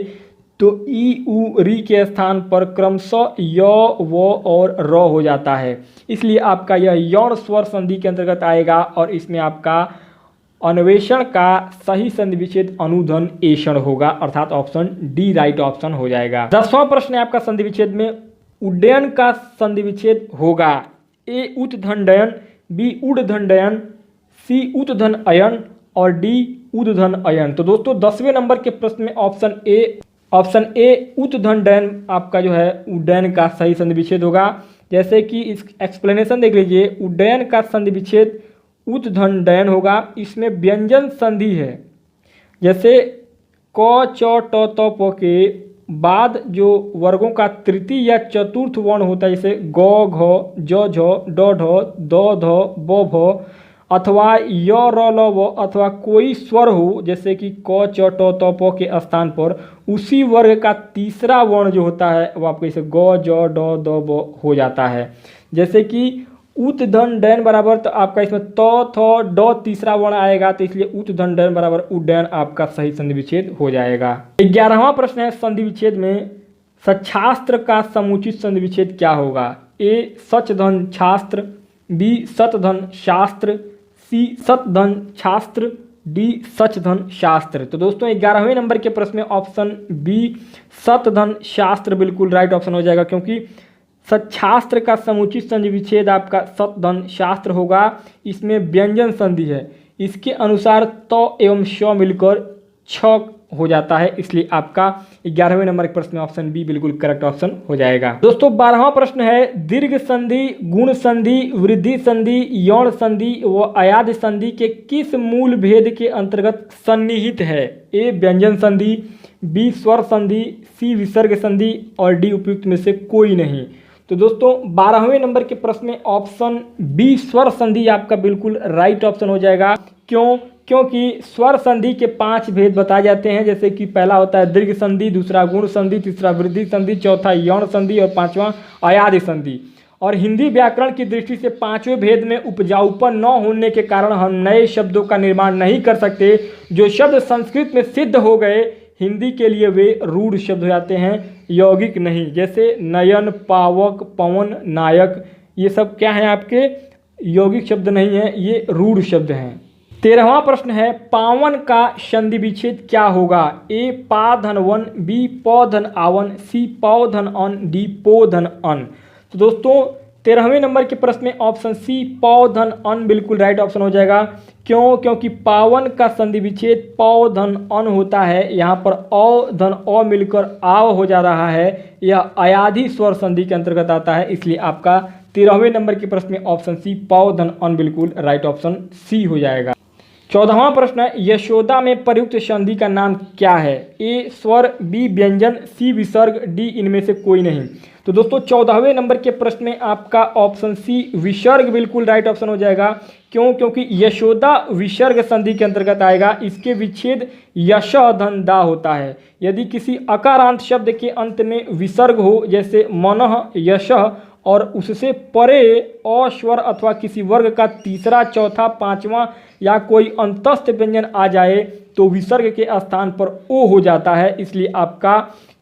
तो ई उ री के स्थान पर क्रमशः य व और र हो जाता है। इसलिए आपका यह यौण स्वर संधि के अंतर्गत आएगा और इसमें आपका अन्वेषण का सही संधि विच्छेद अनुधन एषण होगा, अर्थात ऑप्शन डी राइट ऑप्शन हो जाएगा। 10वां प्रश्न है आपका संधि विच्छेद में उड्डयन का संधि विच्छेद होगा। ए उत धन डयन, बी उड धन डयन, सी उत धन अयन और डी उद धन अयन। तो दोस्तों 10वें नंबर के प्रश्न में ऑप्शन ए उत धन डयन आपका जो है उड्डयन का सही संधि विच्छेद होगा। जैसे कि इस एक्सप्लेनेशन देख लीजिए, उड्डयन का संधि विच्छेद उत धन डयन होगा। इसमें व्यंजन संधि है, जैसे क च ट त प के बाद जो वर्गों का तृतीय या चतुर्थ वर्ण होता है, जैसे ग घ ज झ ड ढ द ध ब भ अथवा य र ल व अथवा कोई स्वर हो, जैसे कि क च ट त प के स्थान पर उसी वर्ग का तीसरा वर्ण जो होता है वो आपको जैसे ग ज ड द ब हो जाता है। जैसे कि उत धन डयन बराबर, तो आपका इसमें त थ ड तीसरा वर्ण आएगा, तो इसलिए उत धन डयन बराबर उड्डयन आपका सही संधि विच्छेद हो जाएगा। 11वां प्रश्न है संधि विच्छेद में सच्छास्त्र का समुचित संधि विच्छेद क्या होगा? ए सच धन छास्त्र, बी सत धन शास्त्र, सी सत धन छास्त्र, डी सच धन शास्त्र। तो दोस्तों 11वें नंबर के प्रश्न में ऑप्शन बी सत धन शास्त्र बिल्कुल राइट ऑप्शन हो जाएगा, क्योंकि सच्छास्त्र का समुचित संधि विच्छेद आपका सत धन शास्त्र होगा। इसमें व्यंजन संधि है, इसके अनुसार त एवं श मिलकर छ हो जाता है, इसलिए आपका 11वें नंबर के प्रश्न में ऑप्शन बी बिल्कुल करेक्ट ऑप्शन हो जाएगा। दोस्तों 12वां प्रश्न है दीर्घ संधि, गुण संधि, वृद्धि संधि, यौन संधि व अयाद संधि के किस मूल भेद के अंतर्गत सन्निहित है? ए व्यंजन संधि, बी स्वर संधि, सी विसर्ग संधि और डी उपयुक्त में से कोई नहीं। तो दोस्तों 12वें नंबर के प्रश्न में ऑप्शन बी स्वर संधि आपका बिल्कुल राइट ऑप्शन हो जाएगा। क्यों? क्योंकि स्वर संधि के 5 भेद बताए जाते हैं, जैसे कि पहला होता है दीर्घ संधि, दूसरा गुण संधि, तीसरा वृद्धि संधि, चौथा यौन संधि और 5वां अयाद संधि। और हिंदी व्याकरण की दृष्टि से 5वें भेद में उपजाऊपन न होने के कारण हम नए शब्दों का निर्माण नहीं कर सकते। जो शब्द संस्कृत में सिद्ध हो गए हिंदी के लिए वे रूढ़ शब्द हो जाते हैं, यौगिक नहीं। जैसे नयन, पावक, पवन, नायक, ये सब क्या हैं आपके यौगिक शब्द नहीं हैं, ये रूढ़ शब्द हैं। 13वां प्रश्न है पावन का संधि विच्छेद क्या होगा? ए पा धन वन, बी प धन आवन, सी पौ धन अन, डी पो धन अन। तो दोस्तों 13वें नंबर के प्रश्न में ऑप्शन सी पौ धन अन बिल्कुल राइट ऑप्शन हो जाएगा। क्यों? क्योंकि पावन का संधि विच्छेद पौ धन अन होता है। यहाँ पर औ धन अ मिलकर आव हो जा रहा है, यह अयाधी स्वर संधि के अंतर्गत आता है, इसलिए आपका 13वें नंबर के प्रश्न में ऑप्शन सी पौ धन अन बिल्कुल राइट ऑप्शन सी हो जाएगा। 14वां प्रश्न है यशोदा में प्रयुक्त संधि का नाम क्या है? ए स्वर, बी व्यंजन, सी विसर्ग, डी इनमें से कोई नहीं। तो दोस्तों 14वें नंबर के प्रश्न में आपका ऑप्शन सी विसर्ग बिल्कुल राइट ऑप्शन हो जाएगा। क्यों? क्योंकि यशोदा विसर्ग संधि के अंतर्गत आएगा। इसके विच्छेद यश धन दा होता है। यदि किसी अकारांत शब्द के अंत में विसर्ग हो, जैसे मनः, यशः, और उससे परे अस्वर अथवा किसी वर्ग का तीसरा, चौथा, पांचवा या कोई अंतस्थ व्यंजन आ जाए तो विसर्ग के स्थान पर ओ हो जाता है, इसलिए आपका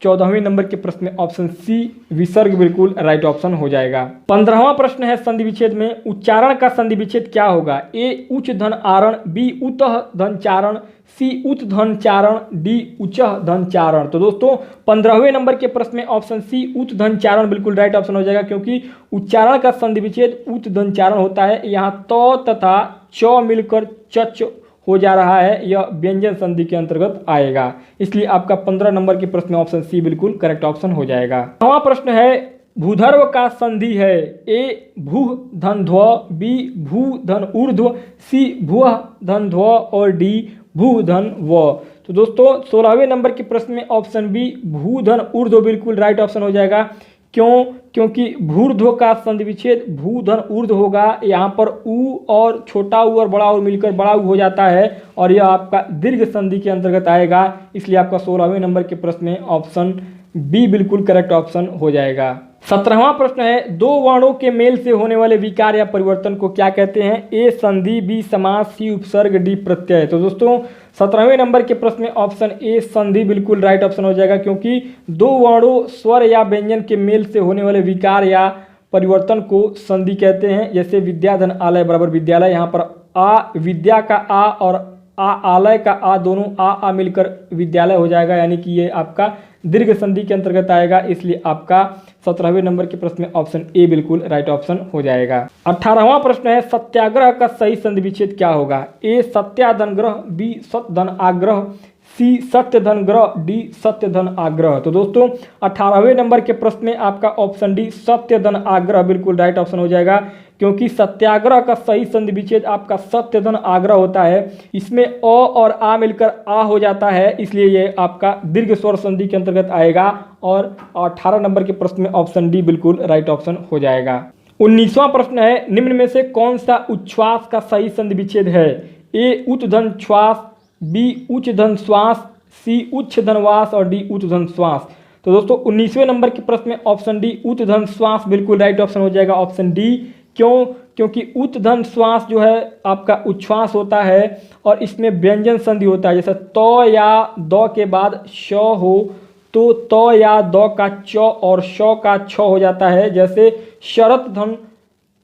14वें नंबर के प्रश्न में ऑप्शन सी विसर्ग बिल्कुल राइट ऑप्शन हो जाएगा। 15वां प्रश्न है संधि विच्छेद में उच्चारण का संधि विच्छेद क्या होगा? ए उच्च धन आरण, बी उतः धन चारण, सी उत धन चारण, डी उच्च धन चारण। तो दोस्तों 15वें नंबर के प्रश्न में ऑप्शन सी उत धन चारण बिल्कुल राइट ऑप्शन हो जाएगा, क्योंकि उच्चारण का संधि विच्छेद उत धन चारण होता है। यहाँ तो तथा च मिलकर चच हो जा रहा है, यह व्यंजन संधि के अंतर्गत आएगा, इसलिए आपका 15 नंबर के प्रश्न में ऑप्शन सी बिल्कुल करेक्ट ऑप्शन हो जाएगा। 9वां प्रश्न है भूधर्व का संधि है। ए भू धन ध्व, बी भू धन ऊर्ध्व, सी भुव धन ध्व और डी भू धन व। तो दोस्तों 16वें नंबर के प्रश्न में ऑप्शन बी भू धन ऊर्ध्व बिल्कुल राइट ऑप्शन हो जाएगा। क्यों? क्योंकि भूर्ध्व का संधि विच्छेद भू धन ऊर्ध्व होगा। यहाँ पर ऊ और छोटा ऊ और बड़ा ऊ मिलकर बड़ा ऊ हो जाता है और यह आपका दीर्घ संधि के अंतर्गत आएगा, इसलिए आपका 16वें नंबर के प्रश्न में ऑप्शन बी बिल्कुल करेक्ट ऑप्शन हो जाएगा। 17वां प्रश्न है दो वर्णों के मेल से होने वाले विकार या परिवर्तन को क्या कहते हैं? ए संधि, बी समास, सी उपसर्ग, डी प्रत्यय। तो दोस्तों 17वें नंबर के प्रश्न में ऑप्शन ए संधि बिल्कुल राइट ऑप्शन हो जाएगा, क्योंकि दो वर्णों स्वर या व्यंजन के मेल से होने वाले विकार या परिवर्तन को संधि कहते हैं। जैसे विद्याधन आलय बराबर विद्यालय, यहाँ पर आ विद्या का आ और आ आलय का आ दोनों आ मिलकर विद्यालय हो जाएगा, यानी कि ये आपका दीर्घ संधि के अंतर्गत आएगा, इसलिए आपका 17वें नंबर के प्रश्न में ऑप्शन ए बिल्कुल राइट ऑप्शन हो जाएगा। 18वां प्रश्न है सत्याग्रह का सही संधि विच्छेद क्या होगा? ए सत्याधन ग्रह, बी सत्यधन आग्रह, सी सत्य धन ग्रह, डी सत्य धन आग्रह। तो दोस्तों 18वें नंबर के प्रश्न में आपका ऑप्शन डी सत्य धन आग्रह बिल्कुल राइट ऑप्शन हो जाएगा, क्योंकि सत्याग्रह का सही संधि विच्छेद आपका सत्य धन आग्रह होता है। इसमें अ और आ मिलकर आ हो जाता है, इसलिए ये आपका दीर्घ स्वर संधि के अंतर्गत आएगा और 18 नंबर के प्रश्न में ऑप्शन डी बिल्कुल राइट ऑप्शन हो जाएगा। 19वां प्रश्न है निम्न में से कौन सा उच्छ्वास का सही संधि विच्छेद है? ए उच्च धन श्वास, बी उच्च धन श्वास, सी उच्च धनवास और डी उच्च धन श्वास। तो दोस्तों 19वें नंबर के प्रश्न में ऑप्शन डी उच्च धन श्वास बिल्कुल राइट ऑप्शन हो जाएगा, ऑप्शन डी। क्यों? क्योंकि उच्च धन श्वास जो है आपका उच्छ्वास होता है और इसमें व्यंजन संधि होता है। जैसे तो या द के बाद श हो तो तो या द का च और श का छ हो जाता है। जैसे शरत धन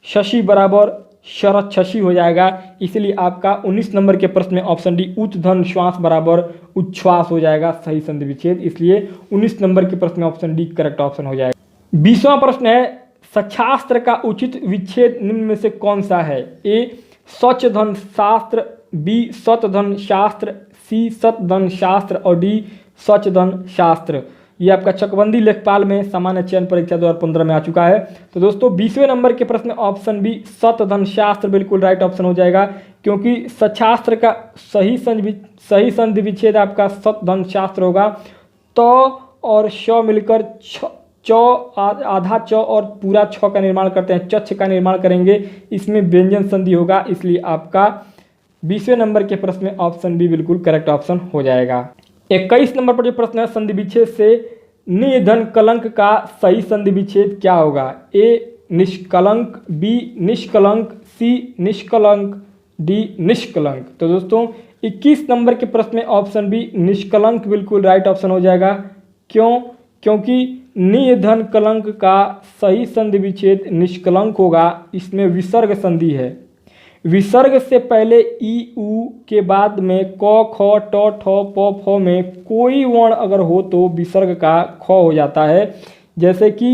शशि बराबर शरत शशि हो जाएगा, इसलिए आपका 19 नंबर के प्रश्न में ऑप्शन डी उच्च धन श्वास बराबर उच्छ्वास हो जाएगा सही संधि विच्छेद, इसलिए 19 नंबर के प्रश्न में ऑप्शन डी करेक्ट ऑप्शन हो जाएगा। 20वां प्रश्न है सच्छास्त्र का उचित विच्छेद निम्न में से कौन सा है? ए सच धन शास्त्र, बी सत धन शास्त्र, सी सत धन शास्त्र और डी सच धन शास्त्र। ये आपका चकबंदी लेखपाल में सामान्य चयन परीक्षा 2015 में आ चुका है। तो दोस्तों 20वें नंबर के प्रश्न में ऑप्शन बी सत धन शास्त्र बिल्कुल राइट ऑप्शन हो जाएगा, क्योंकि सच्छास्त्र का सही संधि विच्छेद आपका सत धन शास्त्र होगा। तो और श मिलकर च आधा च और पूरा छ का निर्माण करते हैं, चछ का निर्माण करेंगे, इसमें व्यंजन संधि होगा, इसलिए आपका 20वें नंबर के प्रश्न में ऑप्शन बी बिल्कुल करेक्ट ऑप्शन हो जाएगा। 21 नंबर पर जो प्रश्न है संधि विच्छेद से निधन कलंक का सही संधि विच्छेद क्या होगा? ए निष्कलंक, बी निष्कलंक, सी निष्कलंक, डी निष्कलंक। तो दोस्तों 21 नंबर के प्रश्न में ऑप्शन बी निष्कलंक बिल्कुल राइट ऑप्शन हो जाएगा। क्यों? क्योंकि निधन कलंक का सही संधि विच्छेद निष्कलंक होगा, इसमें विसर्ग संधि है। विसर्ग से पहले ई उ के बाद में क ख ट ठ प फ में कोई वर्ण अगर हो तो विसर्ग का ख हो जाता है। जैसे कि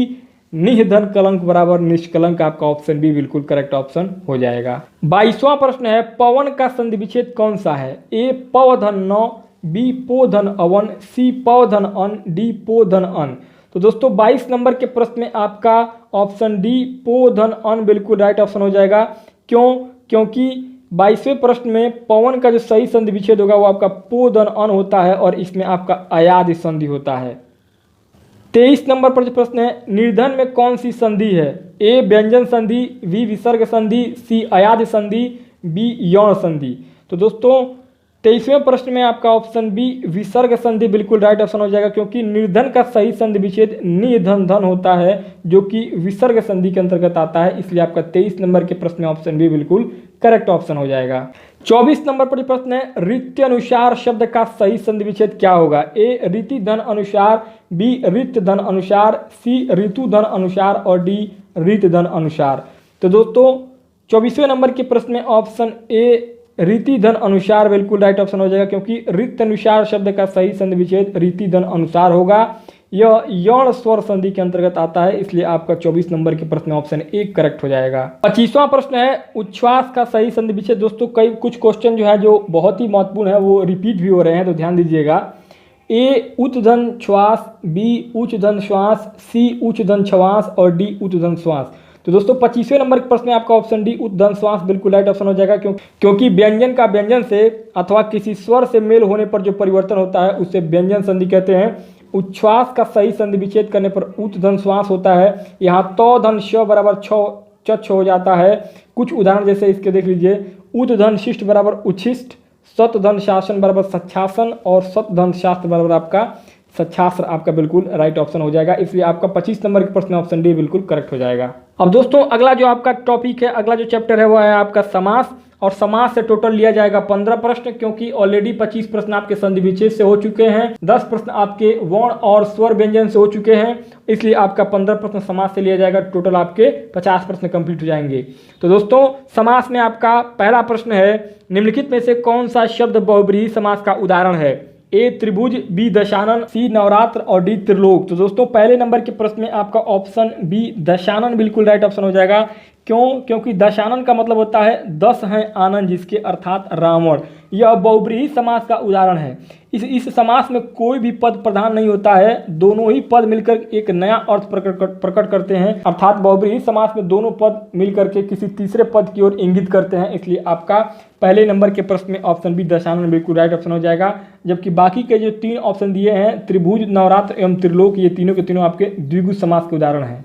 निधन कलंक बराबर निष्कलंक, आपका ऑप्शन बी बिल्कुल करेक्ट ऑप्शन हो जाएगा। 22वां प्रश्न है पवन का संधि विच्छेद कौन सा है? ए प धन न, बी पो धन अवन, सी प धन अन, डी पो धन अन। तो दोस्तों 22 नंबर के प्रश्न में आपका ऑप्शन डी पो धन अन बिल्कुल राइट ऑप्शन हो जाएगा। क्यों? क्योंकि 22वें प्रश्न में पवन का जो सही संधि विच्छेद होगा वो आपका पो धन अन होता है और इसमें आपका अयाद संधि होता है। 23 नंबर पर जो प्रश्न है निर्धन में कौन सी संधि है? ए व्यंजन संधि, बी विसर्ग संधि, सी अयाद संधि, बी यौन संधि। तो दोस्तों 23वें प्रश्न में आपका ऑप्शन बी विसर्ग संधि बिल्कुल राइट ऑप्शन हो जाएगा, क्योंकि निर्धन का सही संधि विच्छेद निधन धन होता है जो कि विसर्ग संधि के अंतर्गत आता है, इसलिए आपका 23 नंबर के प्रश्न में ऑप्शन बी बिल्कुल करेक्ट ऑप्शन हो जाएगा। 24 नंबर पर प्रश्न है रीति अनुसार शब्द का सही संधि विच्छेद क्या होगा? ए रीति धन अनुसार, बी रीत धन अनुसार, सी ऋतु धन अनुसार और डी रीत धन अनुसार। तो दोस्तों 24वें नंबर के प्रश्न में ऑप्शन ए रीति धन अनुसार बिल्कुल राइट ऑप्शन हो जाएगा, क्योंकि रीत अनुसार शब्द का सही संधि विच्छेद रीति धन अनुसार होगा। यह यौन स्वर संधि के अंतर्गत आता है, इसलिए आपका 24 नंबर के प्रश्न में ऑप्शन ए करेक्ट हो जाएगा। 25वां प्रश्न है उच्छ्वास का सही संधि विच्छेद। दोस्तों कुछ क्वेश्चन जो है जो बहुत ही महत्वपूर्ण है वो रिपीट भी हो रहे हैं, तो ध्यान दीजिएगा। ए उच्च धन श्वास, बी उच्च धन श्वास, सी उच्च धन श्वास और डी उच्च धन श्वास। तो दोस्तों 25वें नंबर के प्रश्न में आपका ऑप्शन डी उच्च धन श्वास बिल्कुल राइट ऑप्शन हो जाएगा, क्योंकि व्यंजन का व्यंजन से अथवा किसी स्वर से मेल होने पर जो परिवर्तन होता है उसे व्यंजन संधि कहते हैं। उच्छ्वास का सही संधि विच्छेद करने पर उच्च धन श्वास होता है। यहाँ तो धन श बराबर छ हो जाता है। कुछ उदाहरण जैसे इसके देख लीजिए, उच्च धन शिष्ट बराबर उच्छिष्ट, सत धन शासन बराबर सच्छासन और सत धन शास्त्र बराबर आपका सच्छास्त्र, आपका बिल्कुल राइट ऑप्शन हो जाएगा, इसलिए आपका 25 नंबर के प्रश्न ऑप्शन डी बिल्कुल करेक्ट हो जाएगा। अब दोस्तों अगला जो आपका टॉपिक है, अगला जो चैप्टर है वो है आपका समास, और समास से टोटल लिया जाएगा 15 प्रश्न, क्योंकि ऑलरेडी 25 प्रश्न आपके संधि विच्छेद से हो चुके हैं, 10 प्रश्न आपके वर्ण और स्वर व्यंजन से हो चुके हैं, इसलिए आपका 15 प्रश्न समास से लिया जाएगा। टोटल आपके 50 प्रश्न कंप्लीट हो जाएंगे। तो दोस्तों समास में आपका पहला प्रश्न है निम्नलिखित में से कौन सा शब्द बहुब्रीहि समास का उदाहरण है? ए त्रिभुज, बी दशानन, सी नवरात्र और डी त्रिलोक। तो दोस्तों पहले नंबर के प्रश्न में आपका ऑप्शन बी दशानन बिल्कुल राइट ऑप्शन हो जाएगा। क्यों? क्योंकि दशानन का मतलब होता है 10 हैं आनंद जिसके, अर्थात रावण। यह बहुब्रीहि समास का उदाहरण है। इस समास में कोई भी पद प्रधान नहीं होता है, दोनों ही पद मिलकर एक नया अर्थ प्रकट करते हैं, अर्थात बहुब्रीहि समास में दोनों पद मिलकर के किसी तीसरे पद की ओर इंगित करते हैं, इसलिए आपका पहले नंबर के प्रश्न में ऑप्शन बी दशानन बिल्कुल राइट ऑप्शन हो जाएगा। जबकि बाकी के जो 3 ऑप्शन दिए हैं त्रिभुज, नवरात्र एवं त्रिलोक, ये तीनों के तीनों आपके द्विगु समास के उदाहरण हैं।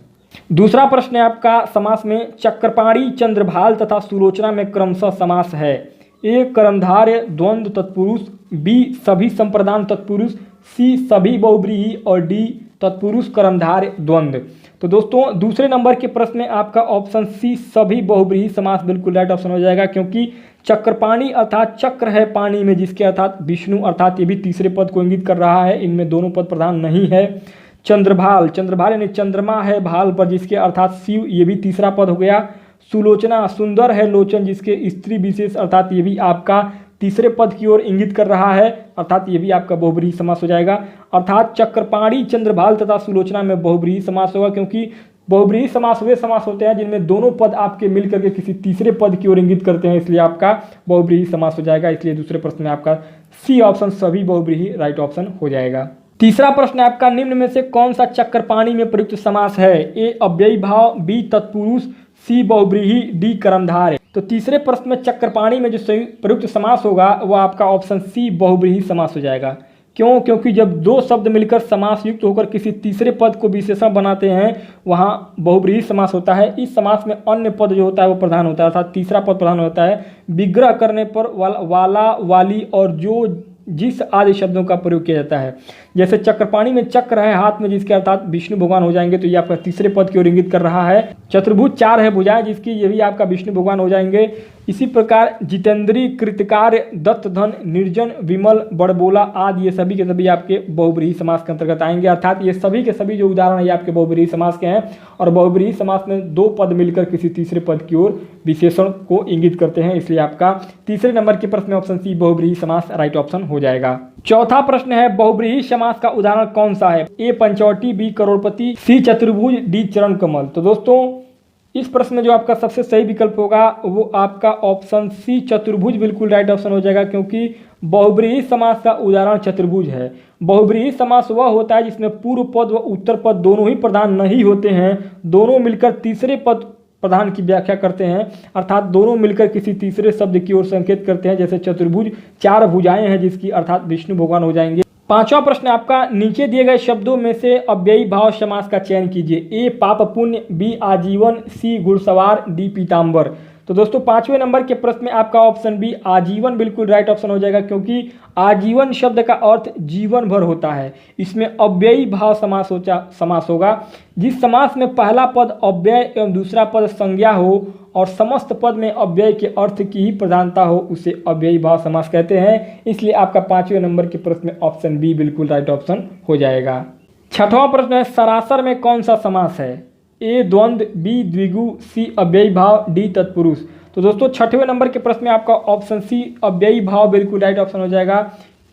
दूसरा प्रश्न है आपका समास में चक्रपाणी, चंद्रभाल तथा सुलोचना में क्रमशः समास है। ए कर्मधारय द्वंद्व तत्पुरुष, बी सभी संप्रदान तत्पुरुष, सी सभी बहुब्रीहि और डी तत्पुरुष कर्मधारय द्वंद्व। तो दोस्तों दूसरे नंबर के प्रश्न में आपका ऑप्शन सी सभी बहुब्रीहि समास बिल्कुल राइट ऑप्शन हो जाएगा, क्योंकि चक्रपाणी अर्थात चक्र है पानी में जिसके, अर्थात विष्णु, अर्थात ये भी तीसरे पद को इंगित कर रहा है, इनमें दोनों पद प्रधान नहीं है। चंद्रभाल, चंद्रभाल यानी चंद्रमा है भाल पर जिसके, अर्थात शिव, ये भी तीसरा पद हो गया। सुलोचना, सुंदर है लोचन जिसके, स्त्री विशेष, अर्थात ये भी आपका तीसरे पद की ओर इंगित कर रहा है, अर्थात ये भी आपका बहुब्रीहि समास हो जाएगा। अर्थात चक्रपाणी, चंद्रभाल तथा सुलोचना में बहुब्रीहि समास होगा, क्योंकि बहुब्रीहि समास वे समास होते हैं जिनमें दोनों पद आपके मिलकर के किसी तीसरे पद की ओर इंगित करते हैं, इसलिए आपका बहुब्रीहि समास हो जाएगा। इसलिए दूसरे प्रश्न में आपका सी ऑप्शन सभी बहुब्रीहि राइट ऑप्शन हो जाएगा। तीसरा प्रश्न है आपका निम्न में से कौन सा चक्रपाणी में प्रयुक्त समास है? ए अव्ययी भाव, बी तत्पुरुष, सी बहुब्रीहि, डी कर्मधारय। तो तीसरे प्रश्न में चक्रपाणी में जो प्रयुक्त समास होगा वह आपका ऑप्शन सी बहुब्रीहि समास हो जाएगा। क्यों? क्योंकि जब दो शब्द मिलकर समास युक्त होकर किसी तीसरे पद को विशेषण बनाते हैं वहाँ बहुब्रीहि समास होता है। इस समास में अन्य पद जो होता है वो प्रधान होता है, अर्थात तीसरा पद प्रधान होता है। विग्रह करने पर वाला, वाली और जो, जिस आदि शब्दों का प्रयोग किया जाता है। जैसे चक्रपाणी में चक्र है हाथ में जिसके, अर्थात विष्णु भगवान हो जाएंगे, तो ये आपका तीसरे पद की ओर इंगित कर रहा है। चतुर्भुज 4 है भुजाएं जिसकी, ये भी आपका विष्णु भगवान हो जाएंगे। इसी प्रकार जितेंद्री, कृतकार्य, दत्त धन, निर्जन, विमल, बड़बोला आदि ये सभी के सभी आपके बहुब्रीहि समास के अंतर्गत आएंगे, अर्थात ये सभी के सभी जो उदाहरण है ये आपके बहुब्रीहि समास के हैं। और बहुब्रीहि समास में दो पद मिलकर किसी तीसरे पद की ओर विशेषण को इंगित करते हैं, इसलिए आपका तीसरे नंबर के प्रश्न में ऑप्शन सी बहुब्रीहि समास राइट ऑप्शन हो जाएगा। चौथा प्रश्न है बहुब्रीहि समास का उदाहरण कौन सा है? ए पंचवटी, बी करोड़पति, सी चतुर्भुज, डी चरण कमल। तो दोस्तों इस प्रश्न में जो आपका सबसे सही विकल्प होगा वो आपका ऑप्शन सी चतुर्भुज बिल्कुल राइट ऑप्शन हो जाएगा, क्योंकि बहुब्रीहि समास का उदाहरण चतुर्भुज है। बहुब्रीहि समास वह होता है जिसमें पूर्व पद व उत्तर पद दोनों ही प्रधान नहीं होते हैं, दोनों मिलकर तीसरे पद प्रधान की व्याख्या करते हैं, अर्थात दोनों मिलकर किसी तीसरे शब्द की ओर संकेत करते हैं। जैसे चतुर्भुज 4 भुजाएं हैं जिसकी अर्थात विष्णु भगवान हो जाएंगे। पांचवा प्रश्न आपका नीचे दिए गए शब्दों में से अव्ययी भाव समास का चयन कीजिए। ए पाप पुण्य, बी आजीवन, सी घुड़सवार, डी पीताम्बर। तो दोस्तों पांचवें नंबर के प्रश्न में आपका ऑप्शन बी आजीवन बिल्कुल राइट ऑप्शन हो जाएगा, क्योंकि आजीवन शब्द का अर्थ जीवन भर होता है। इसमें अव्ययी भाव समास होगा। जिस समास में पहला पद अव्यय एवं दूसरा पद संज्ञा हो और समस्त पद में अव्यय के अर्थ की ही प्रधानता हो उसे अव्ययी भाव समास कहते हैं। इसलिए आपका पांचवें नंबर के प्रश्न में ऑप्शन बी बिल्कुल राइट ऑप्शन हो जाएगा। छठवां प्रश्न है सरासर में कौन सा समास है? ए द्वंद्व, बी द्विगु, सी अव्ययी भाव, डी तत्पुरुष। तो दोस्तों छठवें नंबर के प्रश्न में आपका ऑप्शन सी अव्ययी भाव बिल्कुल राइट ऑप्शन हो जाएगा।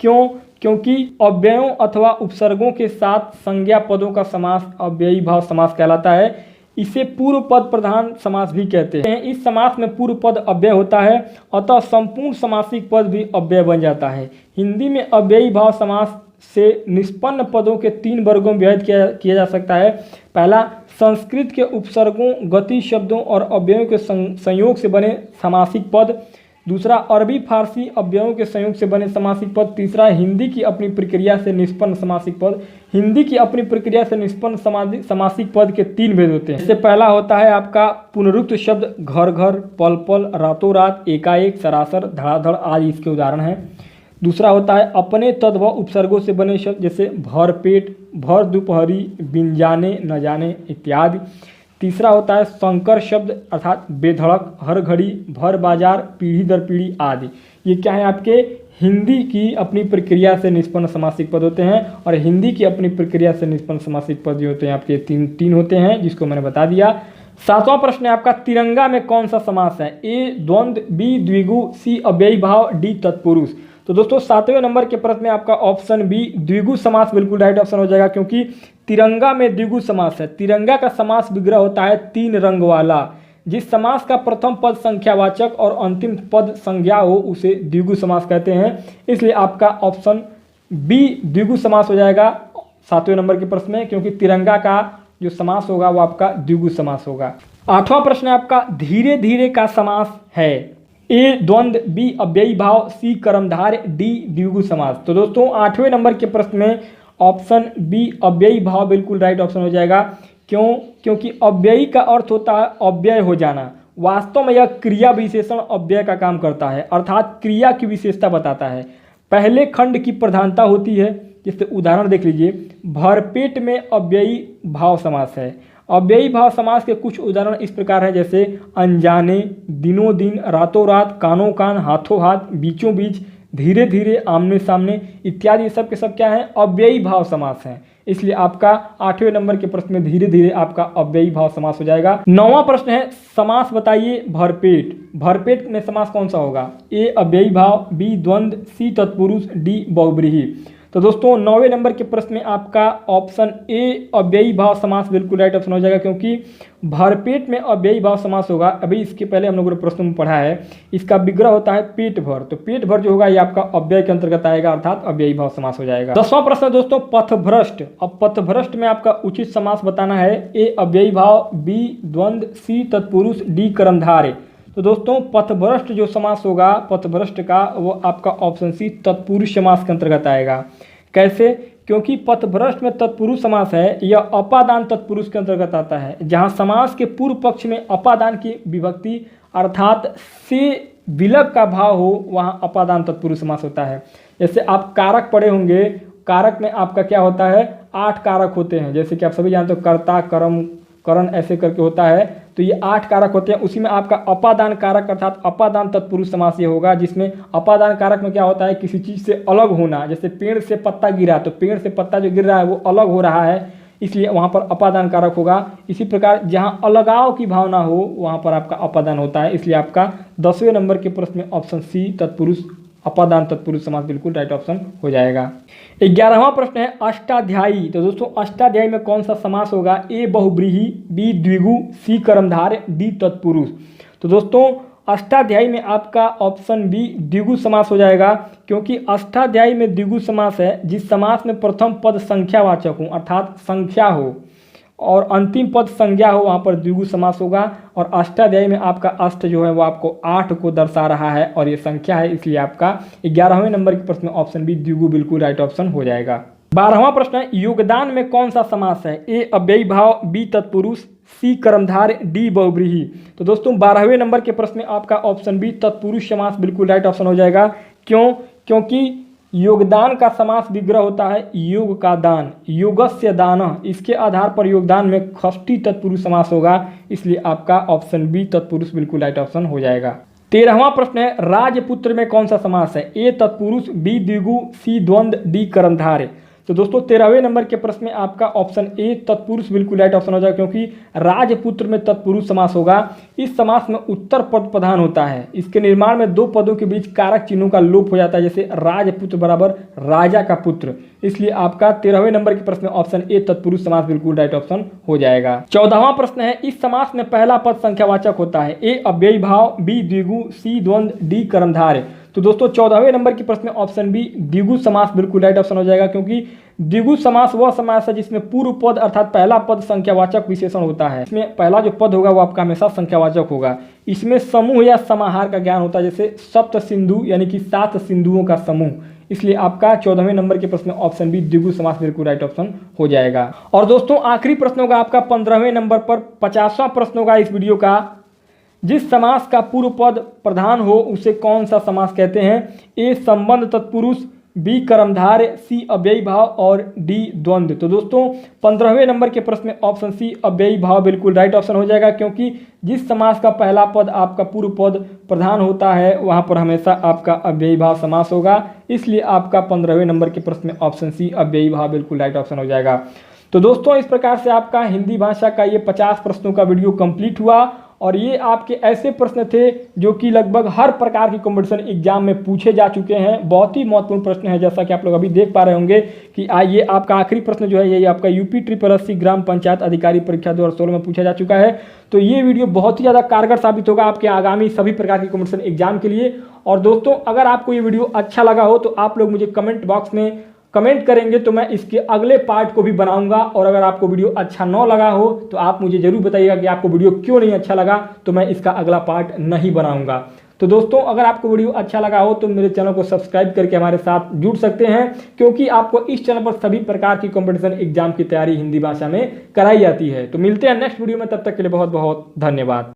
क्यों? क्योंकि अव्ययों अथवा उपसर्गों के साथ संज्ञा पदों का समास अव्ययी भाव समास कहलाता है। इसे पूर्व पद प्रधान समास भी कहते हैं। इस समास में पूर्व पद अव्यय होता है, अतः संपूर्ण समासिक पद भी अव्यय बन जाता है। हिंदी में अव्ययी भाव समास से निष्पन्न पदों के 3 वर्गों में विभाजित किया जा सकता है। पहला, संस्कृत के उपसर्गों, गति शब्दों और अव्ययों के संयोग से बने समासिक पद। दूसरा, अरबी फारसी अव्ययों के संयोग से बने समासिक पद। तीसरा, हिंदी की अपनी प्रक्रिया से निष्पन्न समासिक पद। हिंदी की अपनी प्रक्रिया से निष्पन्न समासिक पद के 3 भेद होते हैं। इससे पहला होता है आपका पुनरुक्त शब्द, घर घर, पल पल, रातों रात, एकाएक, सरासर, धड़ाधड़ आदि इसके उदाहरण हैं। दूसरा होता है अपने तद व उपसर्गों से बने शब्द, जैसे भर पेट, भर दोपहरी, बिन जाने, न जाने इत्यादि। तीसरा होता है संकर शब्द, अर्थात बेधड़क, हर घड़ी, भर बाजार, पीढ़ी दर पीढ़ी आदि। ये क्या है? आपके हिंदी की अपनी प्रक्रिया से निष्पन्न समासिक पद होते हैं, और हिंदी की अपनी प्रक्रिया से निष्पन्न समासिक पद जो होते हैं आपके तीन होते हैं, जिसको मैंने बता दिया। सातवां प्रश्न है आपका तिरंगा में कौन सा समास है? ए द्वंद्व, बी द्विगु, सी अव्ययी भाव, डी तत्पुरुष। तो दोस्तों 7वें नंबर के प्रश्न में आपका ऑप्शन बी द्विगु समास बिल्कुल राइट ऑप्शन हो जाएगा, क्योंकि तिरंगा में द्विगु समास है। तिरंगा का समास विग्रह होता है 3 रंग वाला। जिस समास का प्रथम पद संख्यावाचक और अंतिम पद संज्ञा हो उसे द्विगु समास कहते हैं। इसलिए आपका ऑप्शन बी द्विगु समास हो जाएगा 7वें नंबर के प्रश्न में, क्योंकि तिरंगा का जो समास होगा वो आपका द्विगु समास होगा। 8वां प्रश्न है आपका धीरे धीरे का समास है। ए द्वंद्व, बी अव्ययी भाव, सी कर्मधारय, डी द्विगु समास। तो दोस्तों 8वें नंबर के प्रश्न में ऑप्शन बी अव्ययी भाव बिल्कुल राइट ऑप्शन हो जाएगा। क्यों? क्योंकि अव्ययी का अर्थ होता है अव्यय हो जाना। वास्तव में यह क्रिया विशेषण अव्यय का काम करता है, अर्थात क्रिया की विशेषता बताता है। पहले खंड की प्रधानता होती है, जैसे उदाहरण देख लीजिए, भरपेट में अव्ययी भाव समास है। अव्ययी भाव समास के कुछ उदाहरण इस प्रकार है, जैसे अनजाने, दिनों दिन, रातों रात, कानों कान, हाथों हाथ, बीचों बीच, धीरे धीरे, आमने सामने इत्यादि सब के सब क्या है? अव्ययी भाव समास हैं। इसलिए आपका 8वें नंबर के प्रश्न में धीरे धीरे आपका अव्ययी भाव समास हो जाएगा। 9वां प्रश्न है समास बताइए भरपेट। भरपेट में समास कौन सा होगा? ए अव्ययी भाव, बी द्वंद्व, सी तत्पुरुष, डी बहुब्रीहि। तो दोस्तों 9वें नंबर के प्रश्न में आपका ऑप्शन ए अव्ययी भाव समास बिल्कुल राइट ऑप्शन हो जाएगा, क्योंकि भरपेट में अव्ययी भाव समास होगा। अभी इसके पहले हम लोगों ने प्रश्न में पढ़ा है, इसका विग्रह होता है पेट भर। तो पेट भर जो होगा ये आपका अव्यय के अंतर्गत आएगा, अर्थात अव्ययी भाव समास हो जाएगा। 10वां प्रश्न दोस्तों पथभ्रष्ट। अब पथभ्रष्ट में आपका उचित समास बताना है। ए अव्ययी भाव, बी द्वंद्व, सी तत्पुरुष, डी कर्मधारय। तो दोस्तों पथभ्रष्ट जो समास होगा पथभ्रष्ट का, वो आपका ऑप्शन सी तत्पुरुष समास के अंतर्गत आएगा। कैसे? क्योंकि पथभ्रष्ट में तत्पुरुष समास है, यह अपादान तत्पुरुष के अंतर्गत आता है। जहां समास के पूर्व पक्ष में अपादान की विभक्ति अर्थात से विलग का भाव हो, वहां अपादान तत्पुरुष समास होता है। जैसे आप कारक पढ़े होंगे, कारक में आपका क्या होता है? 8 कारक होते हैं, जैसे कि आप सभी जानते हो कर्ता, कर्म, करण ऐसे करके होता है। तो ये 8 कारक होते हैं, उसी में आपका अपादान कारक अर्थात अपादान तत्पुरुष समास ये होगा, जिसमें अपादान कारक में क्या होता है? किसी चीज़ से अलग होना। जैसे पेड़ से पत्ता गिरा, तो पेड़ से पत्ता जो गिर रहा है वो अलग हो रहा है, इसलिए वहाँ पर अपादान कारक होगा। इसी प्रकार जहाँ अलगाव की भावना हो वहाँ पर आपका अपादान होता है, इसलिए आपका 10वें नंबर के प्रश्न में ऑप्शन सी तत्पुरुष अपादान तत्पुरुष समास बिल्कुल राइट ऑप्शन हो जाएगा। 11वां प्रश्न है अष्टाध्यायी। तो दोस्तों अष्टाध्यायी में कौन सा समास होगा? ए बहुव्रीहि, बी द्विगु, सी कर्मधारय, डी तत्पुरुष। तो दोस्तों अष्टाध्यायी में आपका ऑप्शन बी द्विगु समास हो जाएगा, क्योंकि अष्टाध्यायी में द्विगु समास है जिस समास में प्रथम पद संख्यावाचक हो अर्थात संख्या हो और अंतिम पद संज्ञा हो, वहाँ पर द्विगु समास होगा। और अष्टाध्यायी में आपका अष्ट जो है वो आपको 8 को दर्शा रहा है और ये संख्या है, इसलिए आपका 11वें नंबर के प्रश्न में ऑप्शन बी द्विगु बिल्कुल राइट ऑप्शन हो जाएगा। 12वां प्रश्न है योगदान में कौन सा समास है? ए अव्ययी भाव, बी तत्पुरुष, सी कर्मधारय, डी बहुव्रीहि। तो दोस्तों 12वें नंबर के प्रश्न में आपका ऑप्शन बी तत्पुरुष समास बिल्कुल राइट ऑप्शन हो जाएगा। क्यों? क्योंकि योगदान का समास विग्रह होता है योग का दान, योगस्य दान, इसके आधार पर योगदान में षष्ठी तत्पुरुष समास होगा, इसलिए आपका ऑप्शन बी तत्पुरुष बिल्कुल राइट ऑप्शन हो जाएगा। 13वां प्रश्न है राजपुत्र में कौन सा समास है? ए तत्पुरुष, बी द्विगु, सी द्वंद्व, डी कर्मधारय। तो दोस्तों 13वें नंबर के प्रश्न में आपका ऑप्शन ए तत्पुरुष बिल्कुल राइट ऑप्शन हो जाएगा, क्योंकि राजपुत्र में तत्पुरुष समास होगा। इस समास में उत्तर पद प्रधान होता है, इसके निर्माण में 2 पदों के बीच कारक चिन्हों का लोप हो जाता है, जैसे राजपुत्र बराबर राजा का पुत्र, इसलिए आपका 13वें नंबर के प्रश्न में ऑप्शन ए तत्पुरुष समास बिल्कुल राइट ऑप्शन हो जाएगा। 14वां प्रश्न है इस समास में पहला पद संख्यावाचक होता है? ए अव्ययी भाव, बी द्विगु, सी द्वंद्व, डी कर्मधारय। तो दोस्तों 14वें नंबर के प्रश्न में ऑप्शन बी द्विगु समास बिल्कुल राइट ऑप्शन हो जाएगा, क्योंकि द्विगु समास वह समास है जिसमें पूर्व पद अर्थात पहला पद संख्यावाचक विशेषण होता है। इसमें पहला जो पद होगा वो आपका हमेशा संख्यावाचक होगा। इसमें समूह या समाहार का ज्ञान होता है, जैसे सप्त सिंधु यानी कि 7 सिंधुओं का समूह, इसलिए आपका 14वें नंबर के प्रश्न में ऑप्शन बी द्विगु समास बिल्कुल राइट ऑप्शन हो जाएगा। और दोस्तों आखिरी प्रश्न होगा आपका 15वें नंबर पर 50वां प्रश्न होगा इस वीडियो का, जिस समास का पूर्व पद प्रधान हो उसे कौन सा समास कहते हैं? ए संबंध तत्पुरुष, बी कर्मधारय, सी अव्ययी भाव और डी द्वंद्व। तो दोस्तों 15वें नंबर के प्रश्न में ऑप्शन सी अव्ययी भाव बिल्कुल राइट ऑप्शन हो जाएगा, क्योंकि जिस समास का पहला पद आपका पूर्व पद प्रधान होता है वहाँ पर हमेशा आपका अव्ययी भाव समास होगा, इसलिए आपका 15वें नंबर के प्रश्न में ऑप्शन सी अव्ययी भाव बिल्कुल राइट ऑप्शन हो जाएगा। तो दोस्तों इस प्रकार से आपका हिंदी भाषा का ये 50 प्रश्नों का वीडियो कंप्लीट हुआ, और ये आपके ऐसे प्रश्न थे जो कि लगभग हर प्रकार की कॉम्पिटिशन एग्जाम में पूछे जा चुके हैं। बहुत ही महत्वपूर्ण प्रश्न है, जैसा कि आप लोग अभी देख पा रहे होंगे कि ये आपका आखिरी प्रश्न जो है ये आपका यूपी SSSC ग्राम पंचायत अधिकारी परीक्षा 2016 में पूछा जा चुका है। तो ये वीडियो बहुत ही ज़्यादा कारगर साबित होगा आपके आगामी सभी प्रकार की कॉम्पिटिशन एग्जाम के लिए। और दोस्तों अगर आपको ये वीडियो अच्छा लगा हो तो आप लोग मुझे कमेंट बॉक्स में कमेंट करेंगे तो मैं इसके अगले पार्ट को भी बनाऊंगा, और अगर आपको वीडियो अच्छा न लगा हो तो आप मुझे जरूर बताइएगा कि आपको वीडियो क्यों नहीं अच्छा लगा, तो मैं इसका अगला पार्ट नहीं बनाऊंगा। तो दोस्तों अगर आपको वीडियो अच्छा लगा हो तो मेरे चैनल को सब्सक्राइब करके हमारे साथ जुड़ सकते हैं, क्योंकि आपको इस चैनल पर सभी प्रकार की कॉम्पिटिशन एग्जाम की तैयारी हिंदी भाषा में कराई जाती है। तो मिलते हैं नेक्स्ट वीडियो में, तब तक के लिए बहुत बहुत धन्यवाद।